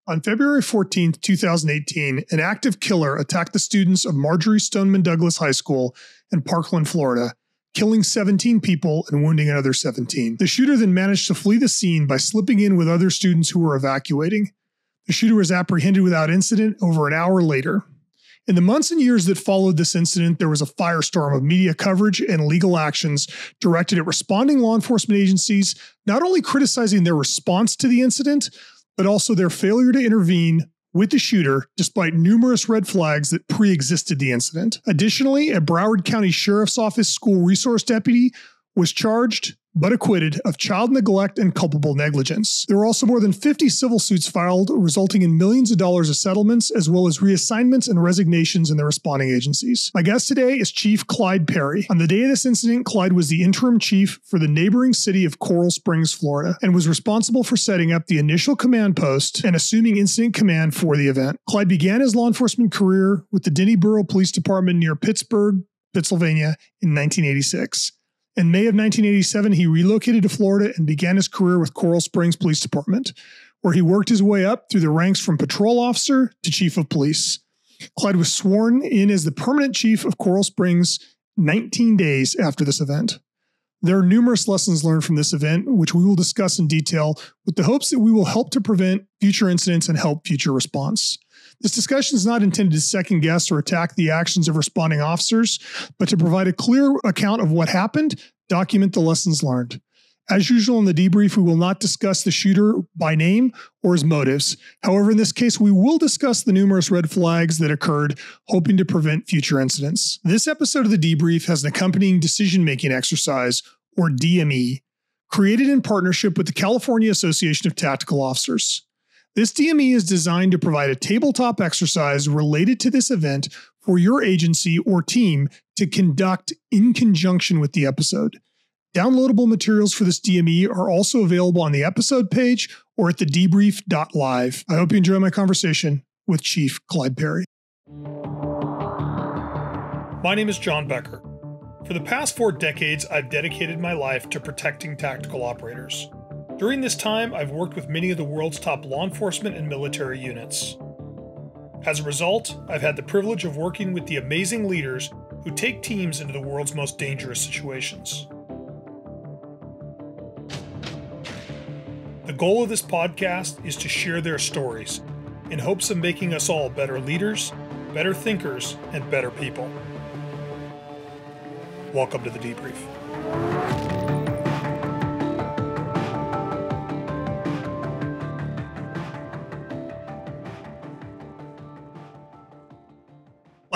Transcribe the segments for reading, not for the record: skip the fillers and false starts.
On February 2018, an active killer attacked the students of Marjory Stoneman Douglas High School in Parkland, Florida, killing 17 people and wounding another 17. The shooter then managed to flee the scene by slipping in with other students who were evacuating. The shooter was apprehended without incident over an hour later. In the months and years that followed this incident, there was a firestorm of media coverage and legal actions directed at responding law enforcement agencies, not only criticizing their response to the incident, but also their failure to intervene with the shooter despite numerous red flags that pre-existed the incident. Additionally, a Broward County Sheriff's Office school resource deputy was charged but acquitted of child neglect and culpable negligence. There were also more than 50 civil suits filed, resulting in millions of dollars of settlements, as well as reassignments and resignations in the responding agencies. My guest today is Chief Clyde Parry. On the day of this incident, Clyde was the interim chief for the neighboring city of Coral Springs, Florida, and was responsible for setting up the initial command post and assuming incident command for the event. Clyde began his law enforcement career with the Denny Borough Police Department near Pittsburgh, Pennsylvania in 1986. In May of 1987, he relocated to Florida and began his career with Coral Springs Police Department, where he worked his way up through the ranks from patrol officer to chief of police. Clyde was sworn in as the permanent chief of Coral Springs 19 days after this event. There are numerous lessons learned from this event, which we will discuss in detail with the hopes that we will help to prevent future incidents and help future response. This discussion is not intended to second guess or attack the actions of responding officers, but to provide a clear account of what happened, document the lessons learned. As usual in the debrief, we will not discuss the shooter by name or his motives. However, in this case, we will discuss the numerous red flags that occurred, hoping to prevent future incidents. This episode of the debrief has an accompanying decision-making exercise, or DME, created in partnership with the California Association of Tactical Officers. This DME is designed to provide a tabletop exercise related to this event for your agency or team to conduct in conjunction with the episode. Downloadable materials for this DME are also available on the episode page or at thedebrief.live. I hope you enjoy my conversation with Chief Clyde Parry. My name is John Becker. For the past 4 decades, I've dedicated my life to protecting tactical operators. During this time, I've worked with many of the world's top law enforcement and military units. As a result, I've had the privilege of working with the amazing leaders who take teams into the world's most dangerous situations. The goal of this podcast is to share their stories in hopes of making us all better leaders, better thinkers, and better people. Welcome to the Debrief.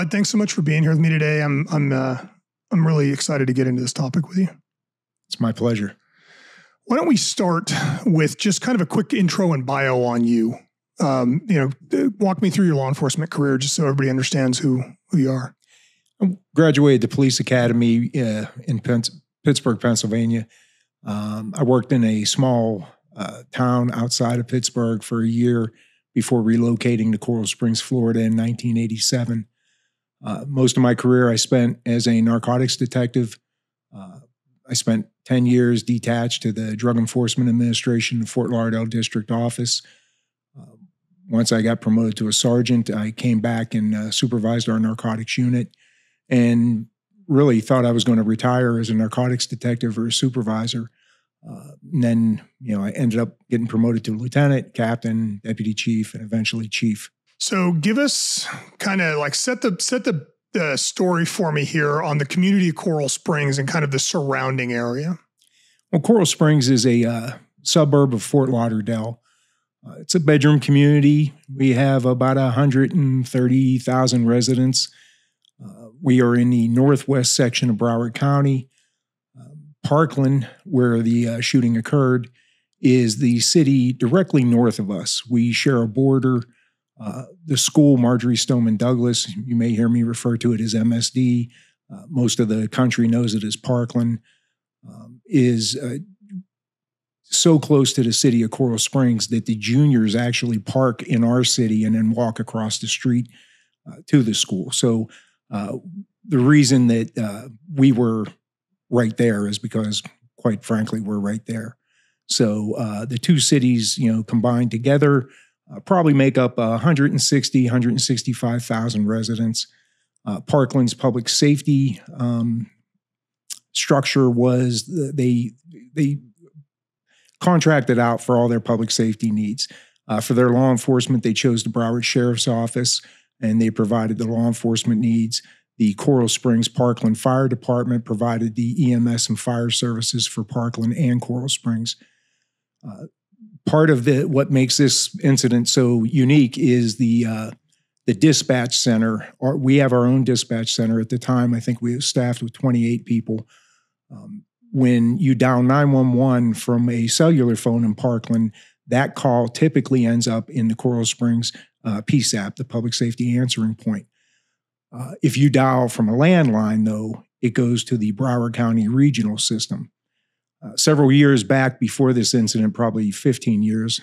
Thanks so much for being here with me today. I'm really excited to get into this topic with you. It's my pleasure. Why don't we start with just kind of a quick intro and bio on you? Walk me through your law enforcement career, just so everybody understands who you are. I graduated the police academy in Pittsburgh, Pennsylvania. I worked in a small town outside of Pittsburgh for a year before relocating to Coral Springs, Florida in 1987. Most of my career I spent as a narcotics detective. I spent 10 years detached to the Drug Enforcement Administration, the Fort Lauderdale District Office. Once I got promoted to a sergeant, I came back and supervised our narcotics unit and really thought I was going to retire as a narcotics detective or a supervisor. And then, I ended up getting promoted to lieutenant, captain, deputy chief, and eventually chief. So give us kind of like set the story for me here on the community of Coral Springs and kind of the surrounding area. Well, Coral Springs is a suburb of Fort Lauderdale. It's a bedroom community. We have about 130,000 residents. We are in the northwest section of Broward County. Parkland, where the shooting occurred, is the city directly north of us. We share a border. The school, Marjory Stoneman Douglas, you may hear me refer to it as MSD. Most of the country knows it as Parkland, is so close to the city of Coral Springs that the juniors actually park in our city and then walk across the street to the school. So the reason that we were right there is because, quite frankly, we're right there. So the two cities, combined together, probably make up 165,000 residents. Parkland's public safety structure was they contracted out for all their public safety needs. For their law enforcement, they chose the Broward Sheriff's Office, and they provided the law enforcement needs. The Coral Springs Parkland Fire Department provided the EMS and fire services for Parkland and Coral Springs. Part of what makes this incident so unique is the dispatch center. We have our own dispatch center. At the time, I think we were staffed with 28 people. When you dial 911 from a cellular phone in Parkland, that call typically ends up in the Coral Springs PSAP, the Public Safety Answering Point. If you dial from a landline, though, it goes to the Broward County Regional System. Several years back, before this incident, probably 15 years,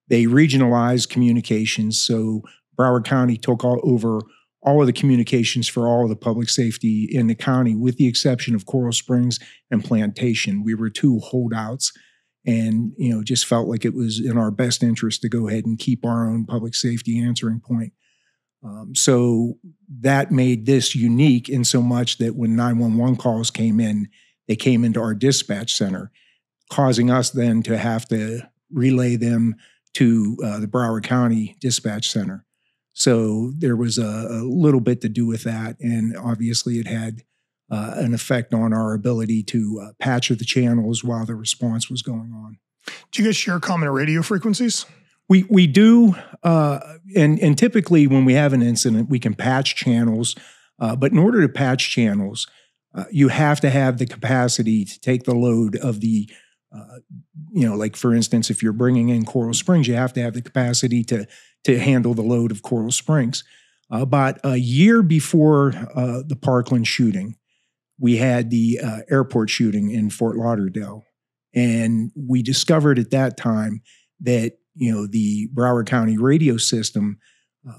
they regionalized communications. So Broward County took over all of the communications for all of the public safety in the county, with the exception of Coral Springs and Plantation. We were two holdouts, and just felt like it was in our best interest to go ahead and keep our own public safety answering point. So that made this unique in so much that when 911 calls came in, they came into our dispatch center, causing us then to have to relay them to the Broward County Dispatch Center. So there was a little bit to do with that, and obviously it had an effect on our ability to patch the channels while the response was going on. Do you guys share common radio frequencies? We do, and typically when we have an incident, we can patch channels, but in order to patch channels, you have to have the capacity to take the load of the, like for instance, if you're bringing in Coral Springs, you have to have the capacity to handle the load of Coral Springs. About a year before the Parkland shooting, we had the airport shooting in Fort Lauderdale, and we discovered at that time that the Broward County radio system,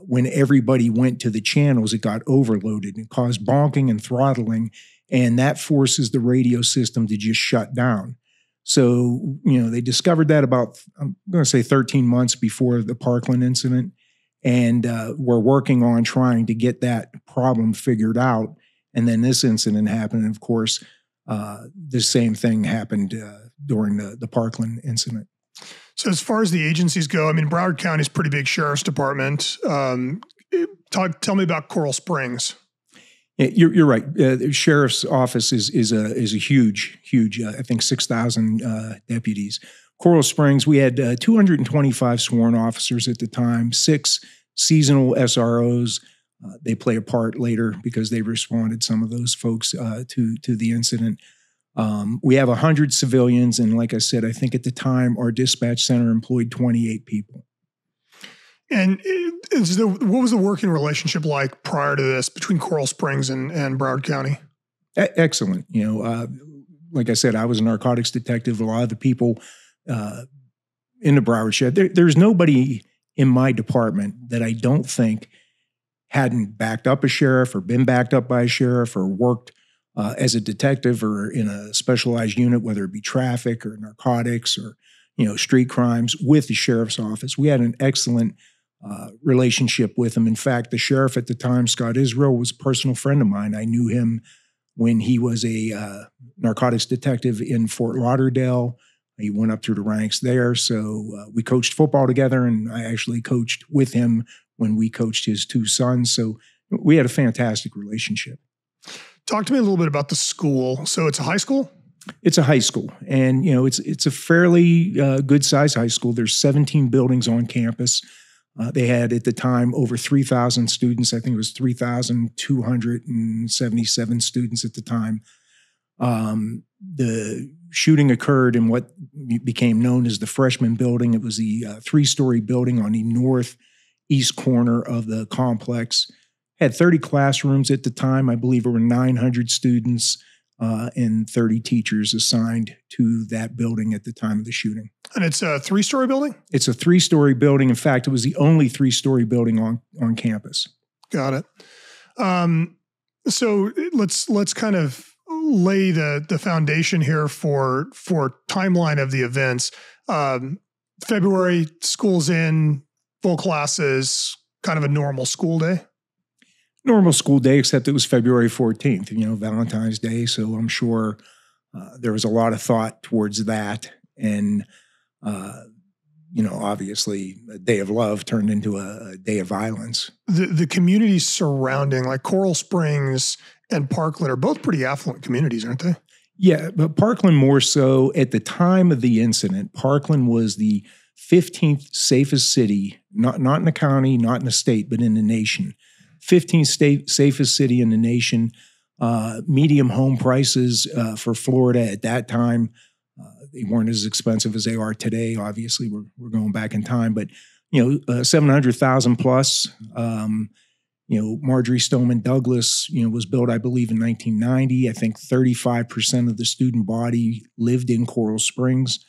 when everybody went to the channels, it got overloaded and caused bonking and throttling, and that forces the radio system to just shut down. So, they discovered that about, I'm going to say 13 months before the Parkland incident, and we're working on trying to get that problem figured out. And then this incident happened, and of course, the same thing happened during the Parkland incident. So as far as the agencies go, Broward County is a pretty big sheriff's department. Tell me about Coral Springs. You're right. The sheriff's office is a huge, I think 6,000 deputies. Coral Springs, we had 225 sworn officers at the time, 6 seasonal SROs. They play a part later because they responded, some of those folks, to the incident. We have 100 civilians, and like I said, I think at the time our dispatch center employed 28 people. And what was the working relationship like prior to this between Coral Springs and Broward County? Excellent. Like I said, I was a narcotics detective. A lot of the people in the Broward shed, there's nobody in my department that I don't think hadn't backed up a sheriff or been backed up by a sheriff or worked as a detective or in a specialized unit, whether it be traffic or narcotics or, street crimes, with the sheriff's office. We had an excellent relationship with him. In fact, the sheriff at the time, Scott Israel, was a personal friend of mine. I knew him when he was a narcotics detective in Fort Lauderdale. He went up through the ranks there. So we coached football together, and I actually coached with him when we coached his 2 sons. So we had a fantastic relationship. Talk to me a little bit about the school. So it's a high school? It's a high school, and it's a fairly good-sized high school. There's 17 buildings on campus. They had at the time over 3,000 students. I think it was 3,277 students at the time. The shooting occurred in what became known as the freshman building. It was the 3-story building on the northeast corner of the complex. Had 30 classrooms at the time. I believe there were 900 students and 30 teachers assigned to that building at the time of the shooting. And it's a 3-story building? It's a 3-story building. In fact, it was the only 3-story building on campus. Got it. So let's kind of lay the foundation here for timeline of the events. February, school's in, full classes, kind of a normal school day? Normal school day, except it was February 14th, Valentine's Day. So I'm sure there was a lot of thought towards that. And, obviously a day of love turned into a day of violence. The communities surrounding, like Coral Springs and Parkland, are both pretty affluent communities, aren't they? Yeah, but Parkland more so. At the time of the incident, Parkland was the 15th safest city, not in the county, not in the state, but in the nation. 15th safest city in the nation. Medium home prices for Florida at that time, they weren't as expensive as they are today. Obviously, we're going back in time, but 700,000 plus. Marjory Stoneman Douglas, was built, I believe, in 1990. I think 35% of the student body lived in Coral Springs.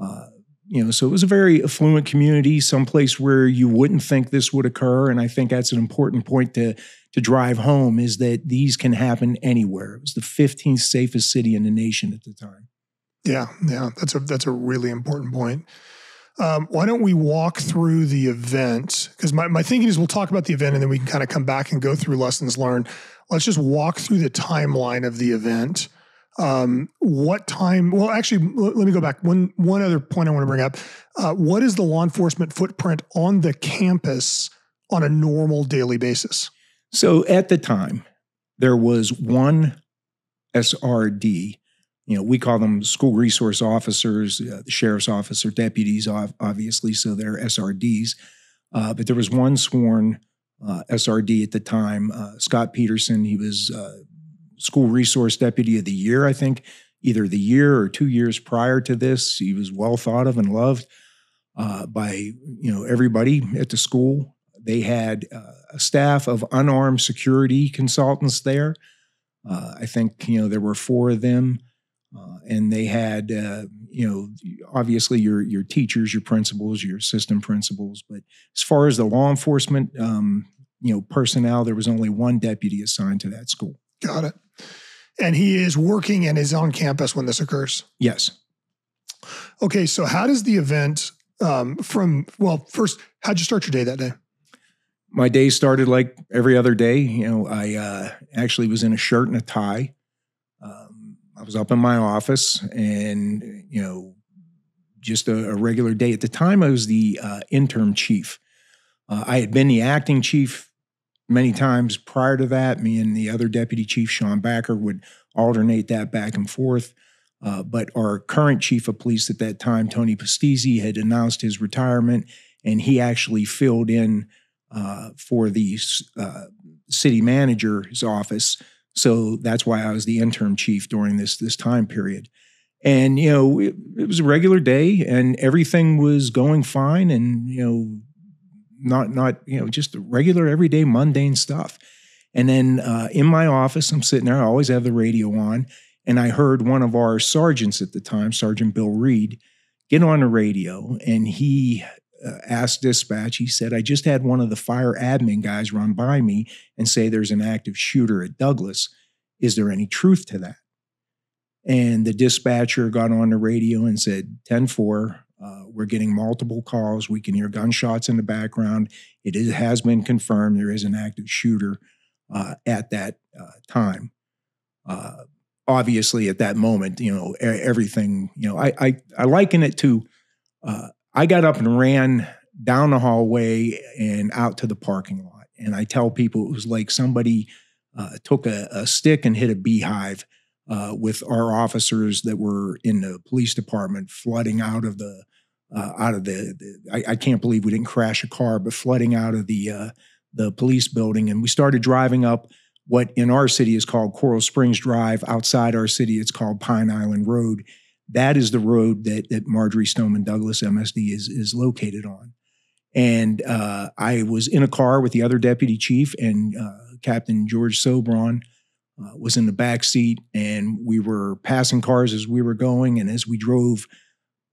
So it was a very affluent community, someplace where you wouldn't think this would occur. And I think that's an important point to drive home, is that these can happen anywhere. It was the 15th safest city in the nation at the time. Yeah, that's a really important point. Why don't we walk through the event? Because my thinking is we'll talk about the event and then we can kind of come back and go through lessons learned. Let's just walk through the timeline of the event. What time? Well, actually, let me go back. One other point I want to bring up. What is the law enforcement footprint on the campus on a normal daily basis? So at the time, there was one SRD. We call them school resource officers, the sheriff's officer, deputies, obviously, so they're SRDs. But there was one sworn SRD at the time, Scott Peterson. He was school resource deputy of the year, I think, either the year or 2 years prior to this. He was well thought of and loved by everybody at the school. They had a staff of unarmed security consultants there. I think there were 4 of them. And they had, obviously your teachers, your principals, your assistant principals. But as far as the law enforcement, personnel, there was only one deputy assigned to that school. Got it. And he is working and is on campus when this occurs? Yes. Okay, so how does the event first, how'd you start your day that day? My day started like every other day. I actually was in a shirt and a tie. I was up in my office and, just a regular day. At the time, I was the interim chief. I had been the acting chief many times prior to that. Me and the other deputy chief, Sean Becker, would alternate that back and forth. But our current chief of police at that time, Tony Pastisi, had announced his retirement, and he actually filled in for the city manager's office. So that's why I was the interim chief during this time period. And, it was a regular day and everything was going fine and, not just the regular, everyday, mundane stuff. And then in my office, I'm sitting there, I always have the radio on, and I heard one of our sergeants at the time, Sergeant Bill Reed, get on the radio, and he asked dispatch, he said, I just had one of the fire admin guys run by me and say there's an active shooter at Douglas. Is there any truth to that? And the dispatcher got on the radio and said, 10-4, we're getting multiple calls. We can hear gunshots in the background. It has been confirmed there is an active shooter at that time. Obviously, at that moment, everything, I liken it to, I got up and ran down the hallway and out to the parking lot. And I tell people it was like somebody took a stick and hit a beehive with our officers that were in the police department flooding out of the I can't believe we didn't crash a car, but flooding out of the police building. And we started driving up what in our city is called Coral Springs Drive. Outside our city, it's called Pine Island Road. That is the road that Marjory Stoneman Douglas MSD is located on. And I was in a car with the other deputy chief, and Captain George Sobron was in the back seat, and we were passing cars as we were going. And as we drove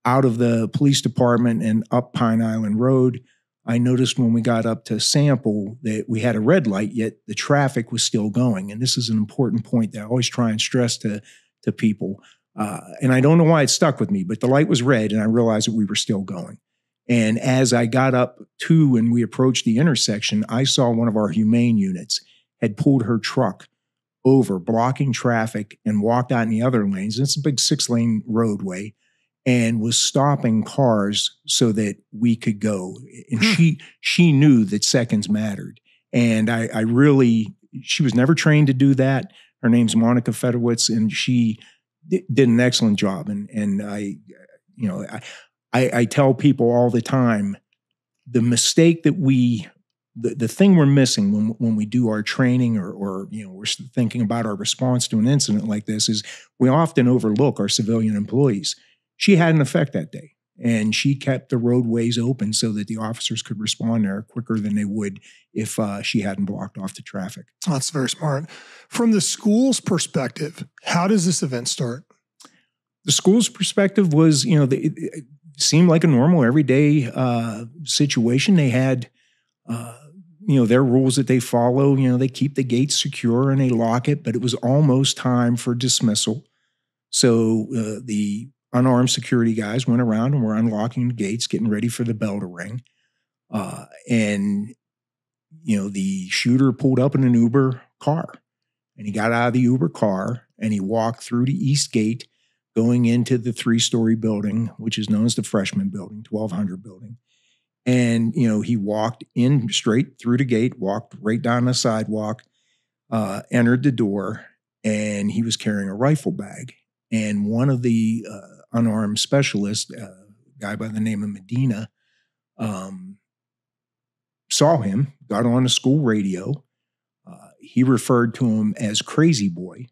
out of the police department and up Pine Island Road, I noticed when we got up to Sample that we had a red light, yet the traffic was still going. And this is an important point that I always try and stress to people. And I don't know why it stuck with me, but the light was red and I realized that we were still going. And as I got up to and we approached the intersection, I saw one of our humane units had pulled her truck over, blocking traffic, and walked out in the other lanes. It's a big 6-lane roadway, and was stopping cars so that we could go. And she knew that seconds mattered. And I really, she was never trained to do that. Her name's Monica Fedowitz, and she did an excellent job. And I tell people all the time, the mistake that the thing we're missing when we do our training or we're thinking about our response to an incident like this is we often overlook our civilian employees. She had an effect that day, and she kept the roadways open so that the officers could respond there quicker than they would if she hadn't blocked off the traffic. That's very smart. From the school's perspective, how does this event start? The school's perspective was, it seemed like a normal, everyday situation. They had, their rules that they follow. They keep the gates secure and they lock it, but it was almost time for dismissal. So the unarmed security guys went around and were unlocking the gates, getting ready for the bell to ring. The shooter pulled up in an Uber car, and he got out of the Uber car and he walked through the east gate going into the 3-story building, which is known as the freshman building, 1200 building. And, he walked in straight through the gate, walked right down the sidewalk, entered the door, and he was carrying a rifle bag. And one of the unarmed specialists, a guy by the name of Medina, saw him, got on the school radio. He referred to him as Crazy Boy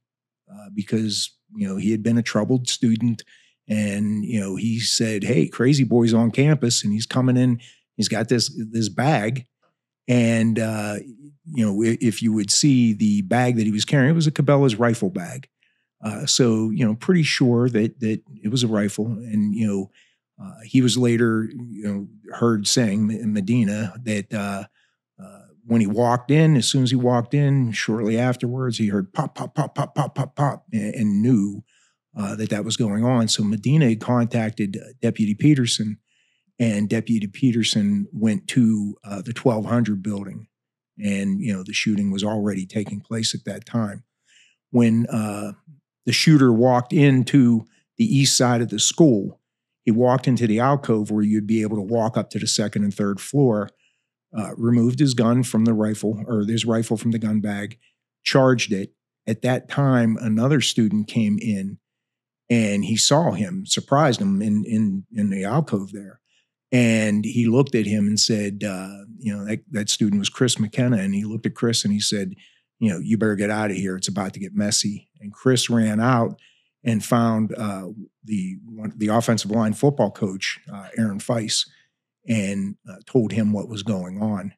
because, he had been a troubled student. And, he said, "Hey, Crazy Boy's on campus and he's coming in. He's got this bag." And, if you would see the bag that he was carrying, it was a Cabela's rifle bag. So, pretty sure that it was a rifle. And, he was later, heard saying, Medina, that when he walked in, as soon as he walked in, shortly afterwards, he heard pop, pop, pop, pop, pop, pop, pop, and knew that was going on. So Medina had contacted Deputy Peterson, and Deputy Peterson went to the 1200 building, and, the shooting was already taking place at that time. When the shooter walked into the east side of the school, he walked into the alcove where you'd be able to walk up to the second and third floor, removed his gun from the rifle, or his rifle from the gun bag, charged it. At that time, another student came in and he saw him, surprised him in the alcove there. And he looked at him and said, that student was Chris McKenna. And he looked at Chris and he said, "You better get out of here. It's about to get messy." And Chris ran out and found the offensive line football coach, Aaron Feiss, and told him what was going on.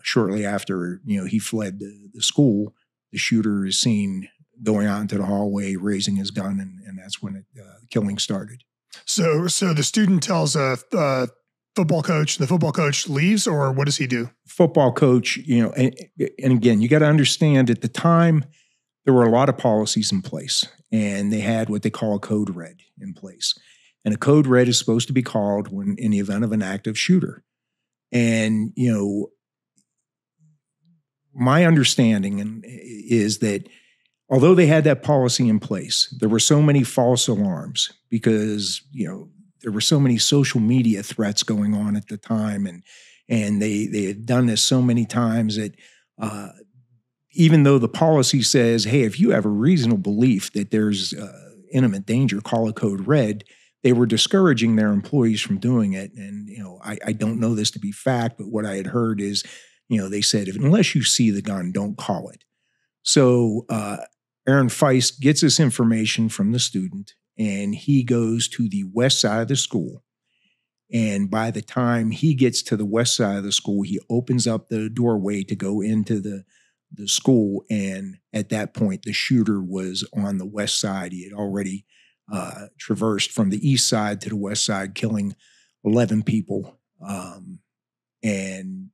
Shortly after, he fled the school, the shooter is seen going out into the hallway, raising his gun, and that's when the killing started. So the student tells a football coach, the football coach leaves, or what does he do? Football coach, and again, you got to understand at the time, there were a lot of policies in place, and they had what they call a code red in place. And a code red is supposed to be called when in the event of an active shooter. And, my understanding is that although they had that policy in place, there were so many false alarms because, there were so many social media threats going on at the time. And they had done this so many times that even though the policy says, hey, if you have a reasonable belief that there's imminent danger, call a code red, they were discouraging their employees from doing it. And, I don't know this to be fact, but what I had heard is, they said, unless you see the gun, don't call it. So Aaron Feiss gets this information from the student, and he goes to the west side of the school. And by the time he gets to the west side of the school, he opens up the doorway to go into the school. And at that point, the shooter was on the west side. He had already traversed from the east side to the west side, killing 11 people. And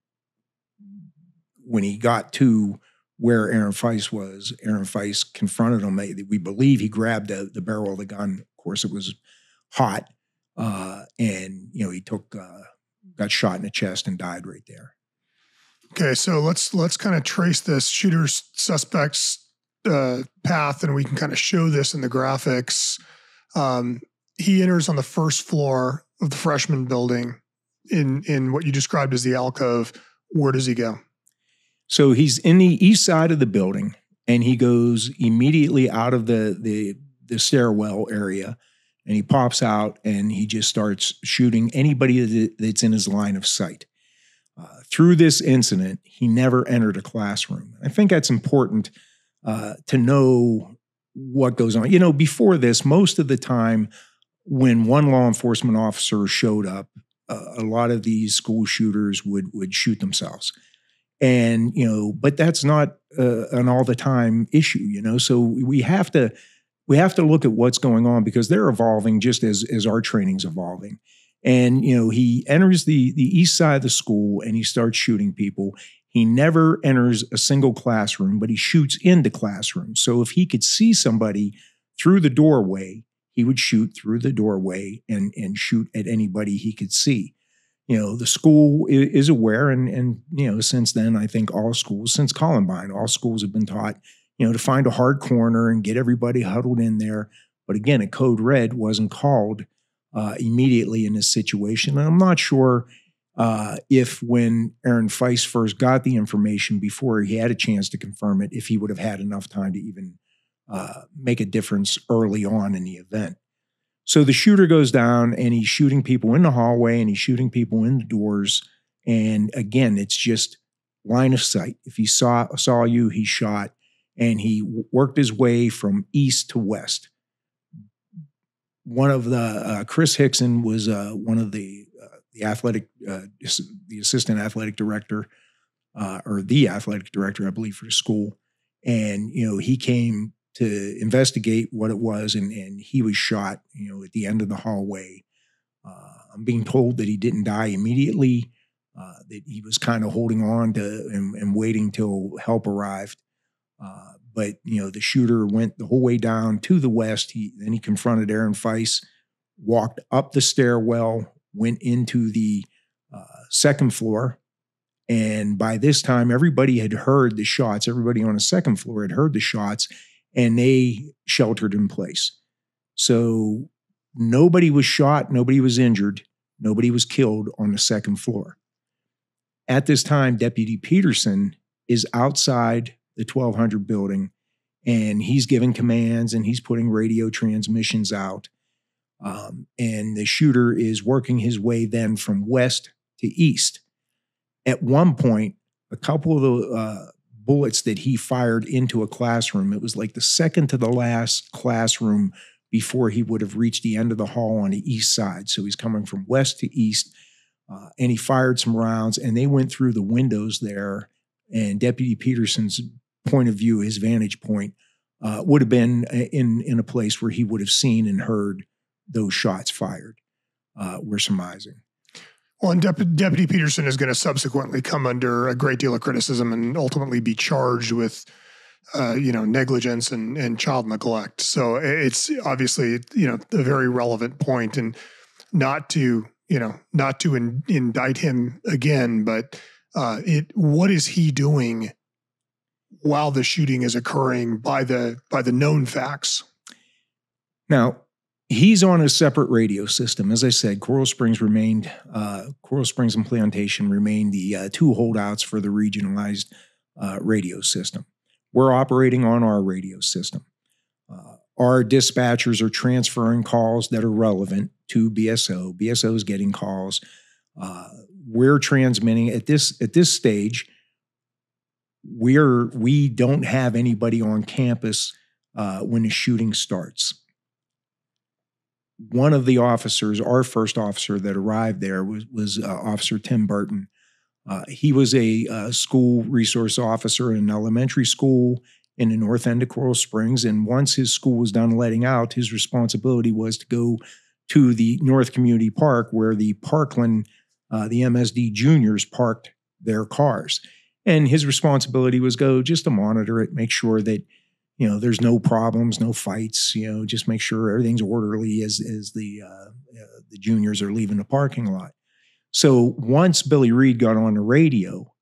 when he got to where Aaron Feist was. Aaron Feist confronted him. We believe he grabbed the barrel of the gun. Of course, it was hot, and he got shot in the chest and died right there. Okay, so let's kind of trace this shooter's suspect's path, and we can kind of show this in the graphics. He enters on the first floor of the freshman building in what you described as the alcove. Where does he go? So he's in the east side of the building, and he goes immediately out of the stairwell area, and he pops out, and he just starts shooting anybody that's in his line of sight. Through this incident, he never entered a classroom. I think that's important to know what goes on. Before this, most of the time when one law enforcement officer showed up, a lot of these school shooters would shoot themselves. And, but that's not an all the time issue, so we have to look at what's going on, because they're evolving just as our training's evolving. And, he enters the east side of the school and he starts shooting people. He never enters a single classroom, but he shoots into classrooms. So if he could see somebody through the doorway, he would shoot through the doorway and shoot at anybody he could see. The school is aware, and since then, I think all schools, since Columbine, all schools have been taught, to find a hard corner and get everybody huddled in there. But again, a code red wasn't called immediately in this situation. And I'm not sure if when Aaron Feist first got the information before he had a chance to confirm it, if he would have had enough time to even make a difference early on in the event. So the shooter goes down and he's shooting people in the hallway and he's shooting people in the doors. And again, it's just line of sight. If he saw you, he shot, and he worked his way from east to west. One of the Chris Hickson was one of the athletic, the assistant athletic director, or the athletic director, I believe, for the school. And he came to investigate what it was, and he was shot, at the end of the hallway. I'm being told that he didn't die immediately, that he was kind of holding on to and waiting till help arrived. But the shooter went the whole way down to the west. Then he confronted Aaron Feist, walked up the stairwell, went into the second floor. And by this time, everybody had heard the shots. Everybody on the second floor had heard the shots, and they sheltered in place. So nobody was shot, nobody was injured, nobody was killed on the second floor. At this time, Deputy Peterson is outside the 1200 building, and he's giving commands and he's putting radio transmissions out. And the shooter is working his way then from west to east. At one point, a couple of the bullets that he fired into a classroom, it was like the second to the last classroom before he would have reached the end of the hall on the east side. So he's coming from west to east, and he fired some rounds, and they went through the windows there. And Deputy Peterson's point of view, his vantage point, would have been in a place where he would have seen and heard those shots fired. We're surmising. Well, and Deputy Peterson is going to subsequently come under a great deal of criticism and ultimately be charged with, negligence and child neglect. So it's obviously, a very relevant point, and not to indict him again, but what is he doing while the shooting is occurring by the known facts? Now, he's on a separate radio system. As I said, Coral Springs and Plantation remained the two holdouts for the regionalized radio system. We're operating on our radio system. Our dispatchers are transferring calls that are relevant to BSO. BSO is getting calls. We're transmitting at this stage. We don't have anybody on campus when the shooting starts. One of the officers, our first officer that arrived there was Officer Tim Burton. He was a school resource officer in an elementary school in the north end of Coral Springs. And once his school was done letting out, his responsibility was to go to the North Community Park where the Parkland, the MSD juniors parked their cars. And his responsibility was go just to monitor it, make sure that, there's no problems, no fights, just make sure everything's orderly as the juniors are leaving the parking lot. So once Billy Reed got on the radio,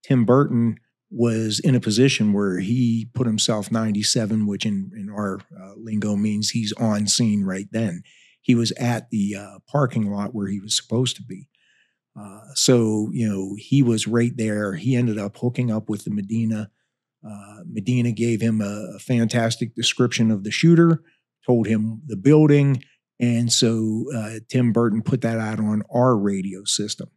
Tim Burton was in a position where he put himself 97, which in our lingo means he's on scene right then. He was at the parking lot where he was supposed to be. So he was right there. He ended up hooking up with the Medina. Medina gave him a fantastic description of the shooter, told him the building, and so Tim Burton put that out on our radio system.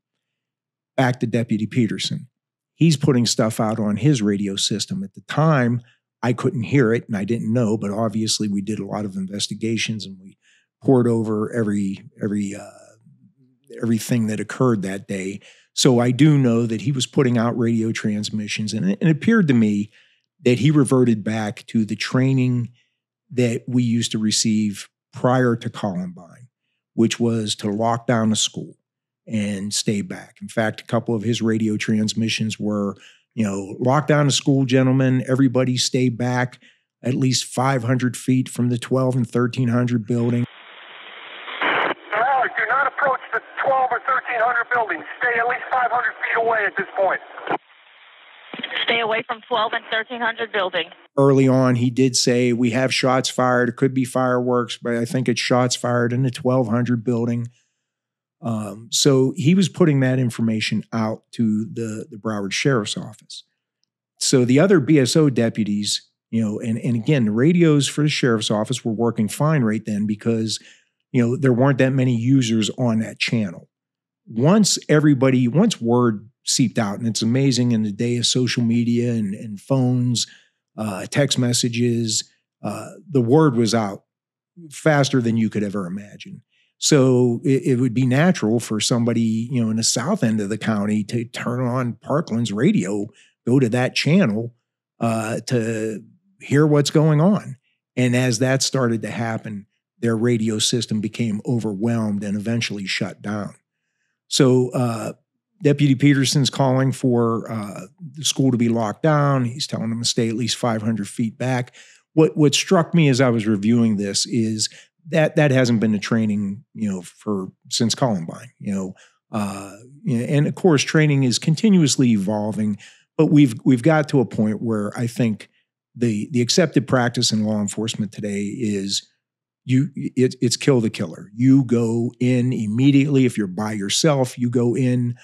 Back to Deputy Peterson. He's putting stuff out on his radio system. At the time, I couldn't hear it, and I didn't know, but obviously we did a lot of investigations, and we poured over everything that occurred that day. So I do know that he was putting out radio transmissions, and it appeared to me that he reverted back to the training that we used to receive prior to Columbine, which was to lock down a school and stay back. In fact, a couple of his radio transmissions were, lock down a school, gentlemen, everybody stay back at least 500 feet from the 12 and 1300 building. Broward, do not approach the 12 or 1300 buildings. Stay at least 500 feet away at this point. Stay away from 12 and 1300 building. Early on, he did say, we have shots fired. It could be fireworks, but I think it's shots fired in the 1200 building. So he was putting that information out to the Broward Sheriff's Office. So the other BSO deputies, and again, the radios for the Sheriff's Office were working fine right then because, there weren't that many users on that channel. Once word seeped out, and it's amazing in the day of social media and phones, text messages, the word was out faster than you could ever imagine. So it would be natural for somebody, in the south end of the county to turn on Parkland's radio, go to that channel to hear what's going on. And as that started to happen, their radio system became overwhelmed and eventually shut down. So Deputy Peterson's calling for the school to be locked down. He's telling them to stay at least 500 feet back. What struck me as I was reviewing this is that hasn't been the training, since Columbine, and of course training is continuously evolving, but we've got to a point where I think the accepted practice in law enforcement today is it's kill the killer. You go in immediately. If you're by yourself, you go in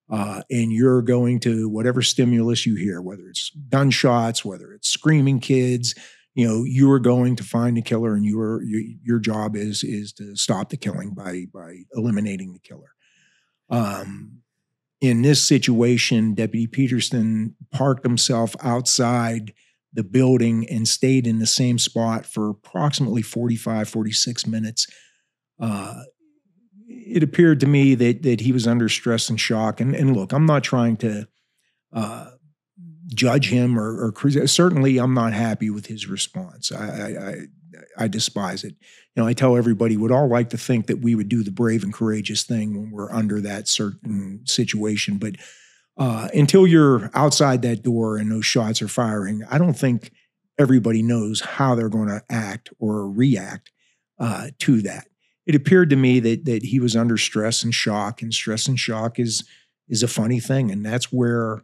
and you're going to whatever stimulus you hear, whether it's gunshots, whether it's screaming kids, you are going to find the killer, and your job is to stop the killing by eliminating the killer. In this situation, Deputy Peterson parked himself outside the building and stayed in the same spot for approximately 45, 46 minutes. It appeared to me that he was under stress and shock. And look, I'm not trying to judge him or certainly I'm not happy with his response. I despise it. I tell everybody we'd all like to think that we would do the brave and courageous thing when we're under that certain situation. But until you're outside that door and those shots are firing, I don't think everybody knows how they're going to act or react to that. It appeared to me that he was under stress and shock is a funny thing. And that's where,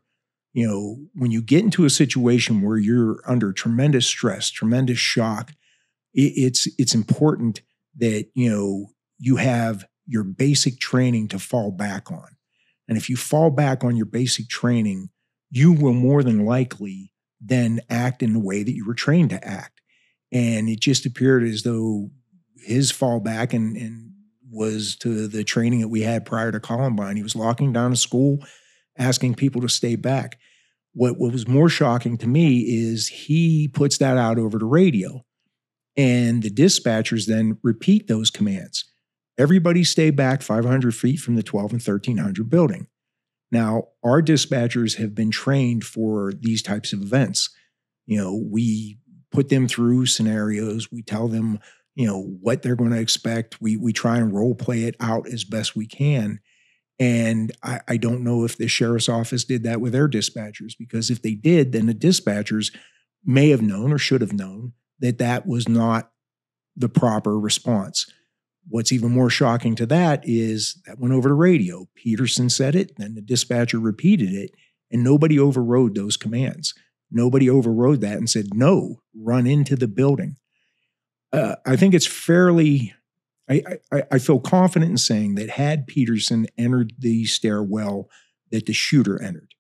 when you get into a situation where you're under tremendous stress, tremendous shock, it's important that, you have your basic training to fall back on. And if you fall back on your basic training, you will more than likely then act in the way that you were trained to act. And it just appeared as though his fallback and was to the training that we had prior to Columbine. He was locking down a school, asking people to stay back. What was more shocking to me is he puts that out over the radio, and the dispatchers then repeat those commands. Everybody stay back 500 feet from the 12 and 1300 building. Now, our dispatchers have been trained for these types of events. We put them through scenarios. We tell them, what they're going to expect. We try and role play it out as best we can. And I don't know if the sheriff's office did that with their dispatchers, because if they did, then the dispatchers may have known or should have known that that was not the proper response. What's even more shocking to that is that went over the radio. Peterson said it, then the dispatcher repeated it, and nobody overrode those commands. Nobody overrode that and said, no, run into the building. I think it's fairly, I feel confident in saying that had Peterson entered the stairwell that the shooter entered,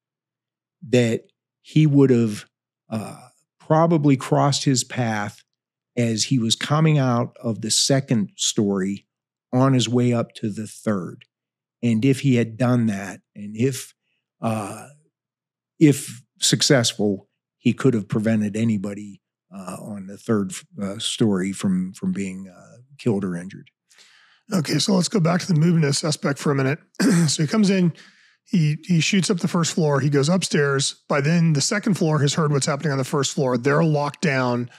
that he would have probably crossed his path as he was coming out of the second story on his way up to the third. And if he had done that, and if successful, he could have prevented anybody on the third story from being killed or injured. Okay, so let's go back to the movementist aspect for a minute. So he comes in, he shoots up the first floor, he goes upstairs. By then, the second floor has heard what's happening on the first floor. They're locked down.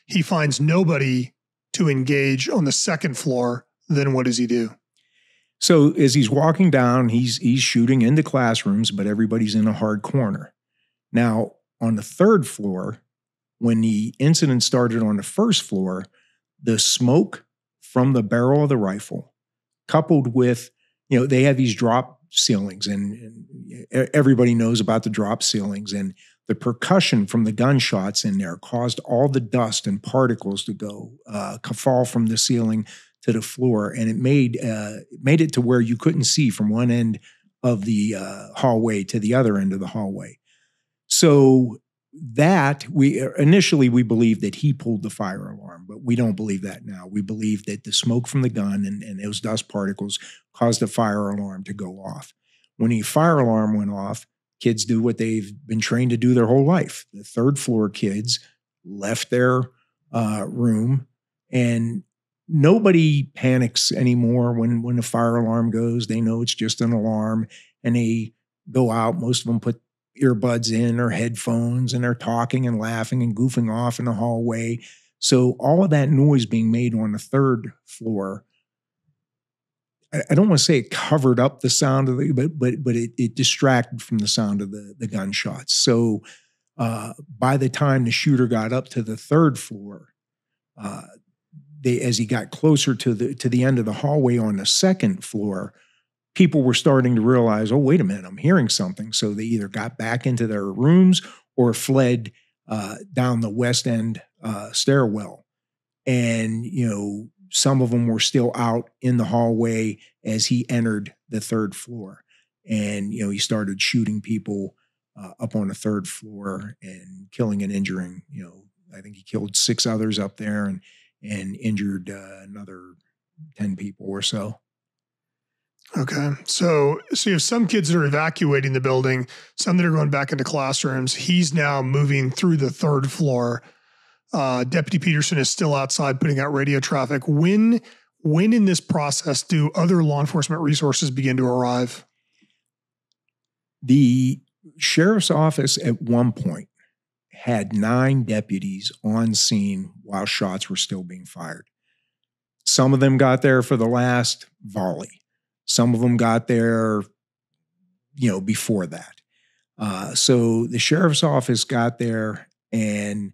He finds nobody to engage on the second floor. Then what does he do? So as he's walking down, he's shooting into classrooms, but everybody's in a hard corner. Now, on the third floor, when the incident started on the first floor, the smoke from the barrel of the rifle, coupled with, they have these drop ceilings, and everybody knows about the drop ceilings, and the percussion from the gunshots in there caused all the dust and particles to fall from the ceiling to the floor, and it made it to where you couldn't see from one end of the hallway to the other end of the hallway. So that we believed that he pulled the fire alarm, but we don't believe that now. We believe that the smoke from the gun and those dust particles caused the fire alarm to go off. When the fire alarm went off, kids do what they've been trained to do their whole life. The third floor kids left their room, and nobody panics anymore when the fire alarm goes. They know it's just an alarm, and they go out. Most of them put earbuds in or headphones, and they're talking and laughing and goofing off in the hallway. So all of that noise being made on the third floor, I don't want to say it covered up the sound of but it distracted from the sound of the gunshots. So by the time the shooter got up to the third floor, as he got closer to the end of the hallway on the second floor, people were starting to realize, oh, wait a minute, I'm hearing something. So they either got back into their rooms or fled down the west end stairwell. And, some of them were still out in the hallway as he entered the third floor. And, he started shooting people up on the third floor and killing and injuring. I think he killed 6 others up there and injured another 10 people or so. Okay. So you have some kids that are evacuating the building, some that are going back into classrooms. He's now moving through the third floor. Deputy Peterson is still outside putting out radio traffic. When in this process do other law enforcement resources begin to arrive? The sheriff's office at one point had 9 deputies on scene while shots were still being fired. Some of them got there for the last volley. Some of them got there, before that. So the sheriff's office got there, and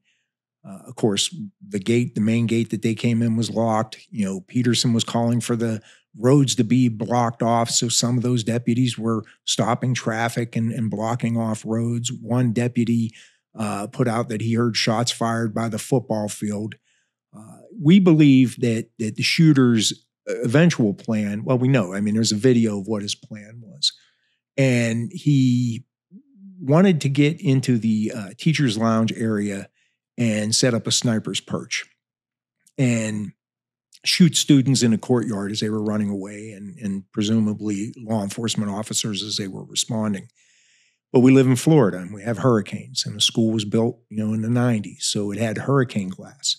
of course, the main gate that they came in was locked. Peterson was calling for the roads to be blocked off. So some of those deputies were stopping traffic and blocking off roads. One deputy put out that he heard shots fired by the football field. We believe that the shooter's eventual plan, well, we know, there's a video of what his plan was. And he wanted to get into the teacher's lounge area and set up a sniper's perch and shoot students in a courtyard as they were running away, and presumably law enforcement officers as they were responding. But we live in Florida and we have hurricanes, and the school was built, in the 90s. So it had hurricane glass.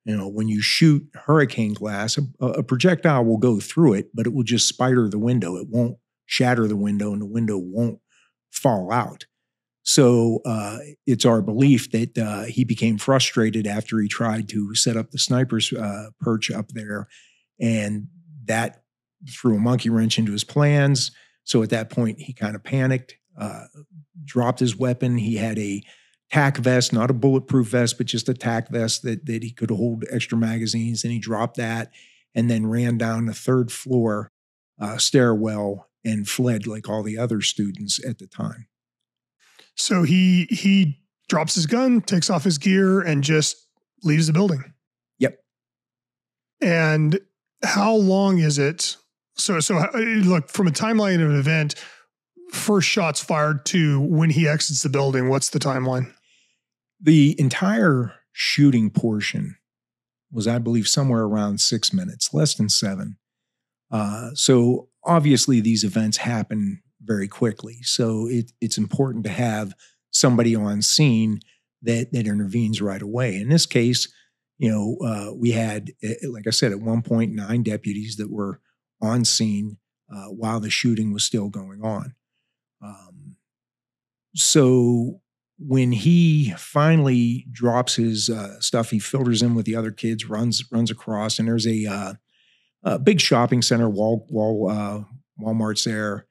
When you shoot hurricane glass, a projectile will go through it, but it will just spider the window. It won't shatter the window, and the window won't fall out. So it's our belief that he became frustrated after he tried to set up the sniper's perch up there, and that threw a monkey wrench into his plans. So at that point, he kind of panicked, dropped his weapon. He had a tack vest, not a bulletproof vest, but just a tack vest that he could hold extra magazines. And he dropped that and then ran down the third floor stairwell and fled like all the other students at the time. So he drops his gun, takes off his gear, and just leaves the building. Yep. And how long is it? So look, from a timeline of an event, first shots fired to when he exits the building, what's the timeline? The entire shooting portion was, I believe, somewhere around 6 minutes, less than 7. So obviously these events happen very quickly. So it's important to have somebody on scene that intervenes right away. In this case, we had, like I said, at one point, 9 deputies that were on scene while the shooting was still going on. So when he finally drops his stuff, he filters in with the other kids, runs across, and there's a big shopping center, Walmart's there.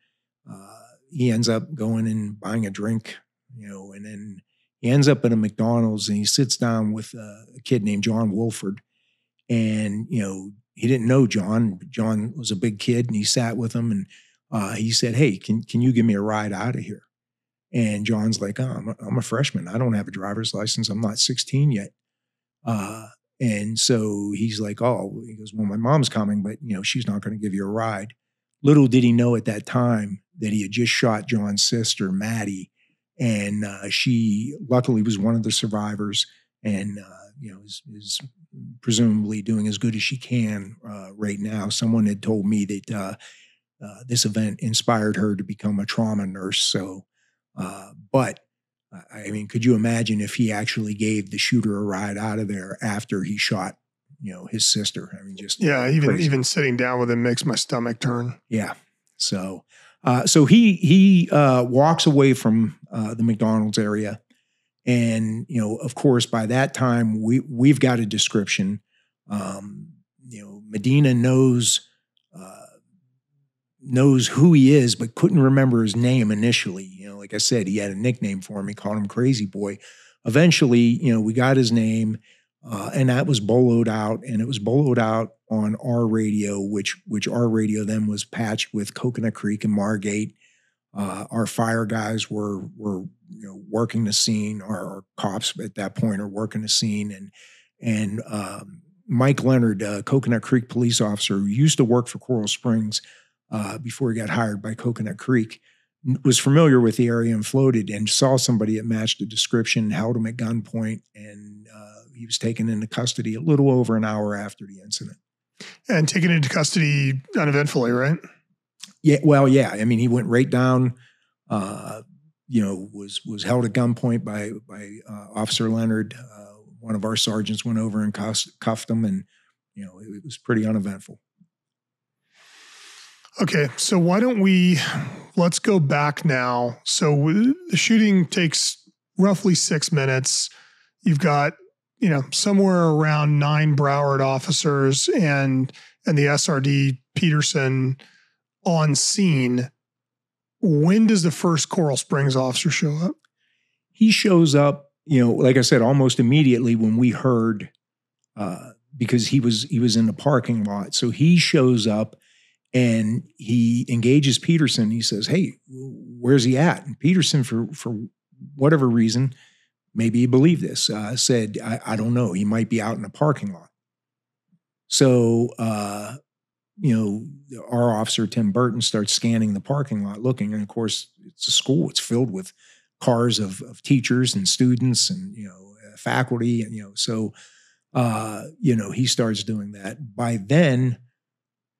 He ends up going and buying a drink, and then he ends up at a McDonald's, and he sits down with a kid named John Wolford. And, he didn't know John. John was a big kid, and he sat with him, and he said, "Hey, can you give me a ride out of here?" And John's like, "Oh, I'm a freshman. I don't have a driver's license. I'm not 16 yet." And so he's like, "Oh," he goes, "well, my mom's coming, but, she's not going to give you a ride." Little did he know at that time that he had just shot John's sister, Maddie, and she luckily was one of the survivors, and is presumably doing as good as she can right now. Someone had told me that this event inspired her to become a trauma nurse. So, but I mean, could you imagine if he actually gave the shooter a ride out of there after he shot, his sister? I mean, just even sitting down with him makes my stomach turn. Yeah. So, he walks away from the McDonald's area. And, of course, by that time, we've got a description. Medina knows who he is, but couldn't remember his name initially. Like I said, he had a nickname for him. He called him Crazy Boy. Eventually, we got his name, and that was boloed out, and it was boloed out on our radio, which our radio then was patched with Coconut Creek and Margate. Our fire guys were working the scene. Our cops at that point are working the scene, and Mike Leonard, Coconut Creek police officer who used to work for Coral Springs before he got hired by Coconut Creek, was familiar with the area and floated and saw somebody that matched the description, held him at gunpoint, and he was taken into custody a little over an hour after the incident. And taken into custody uneventfully, right? Yeah, well, yeah. I mean, he went right down, was held at gunpoint by Officer Leonard. One of our sergeants went over and cuffed him, and, it was pretty uneventful. Okay, so let's go back now. So the shooting takes roughly 6 minutes. You've got, somewhere around 9 Broward officers and the SRD Peterson on scene. When does the first Coral Springs officer show up? He shows up, like I said, almost immediately when we heard, because he was in the parking lot. So he shows up and he engages Peterson. He says, "Hey, where's he at?" And Peterson, for whatever reason, maybe he believed this, said, I don't know. He might be out in the parking lot. So, our officer, Tim Burton, starts scanning the parking lot looking. And of course, it's a school. It's filled with cars of teachers and students and, faculty. And, he starts doing that. By then,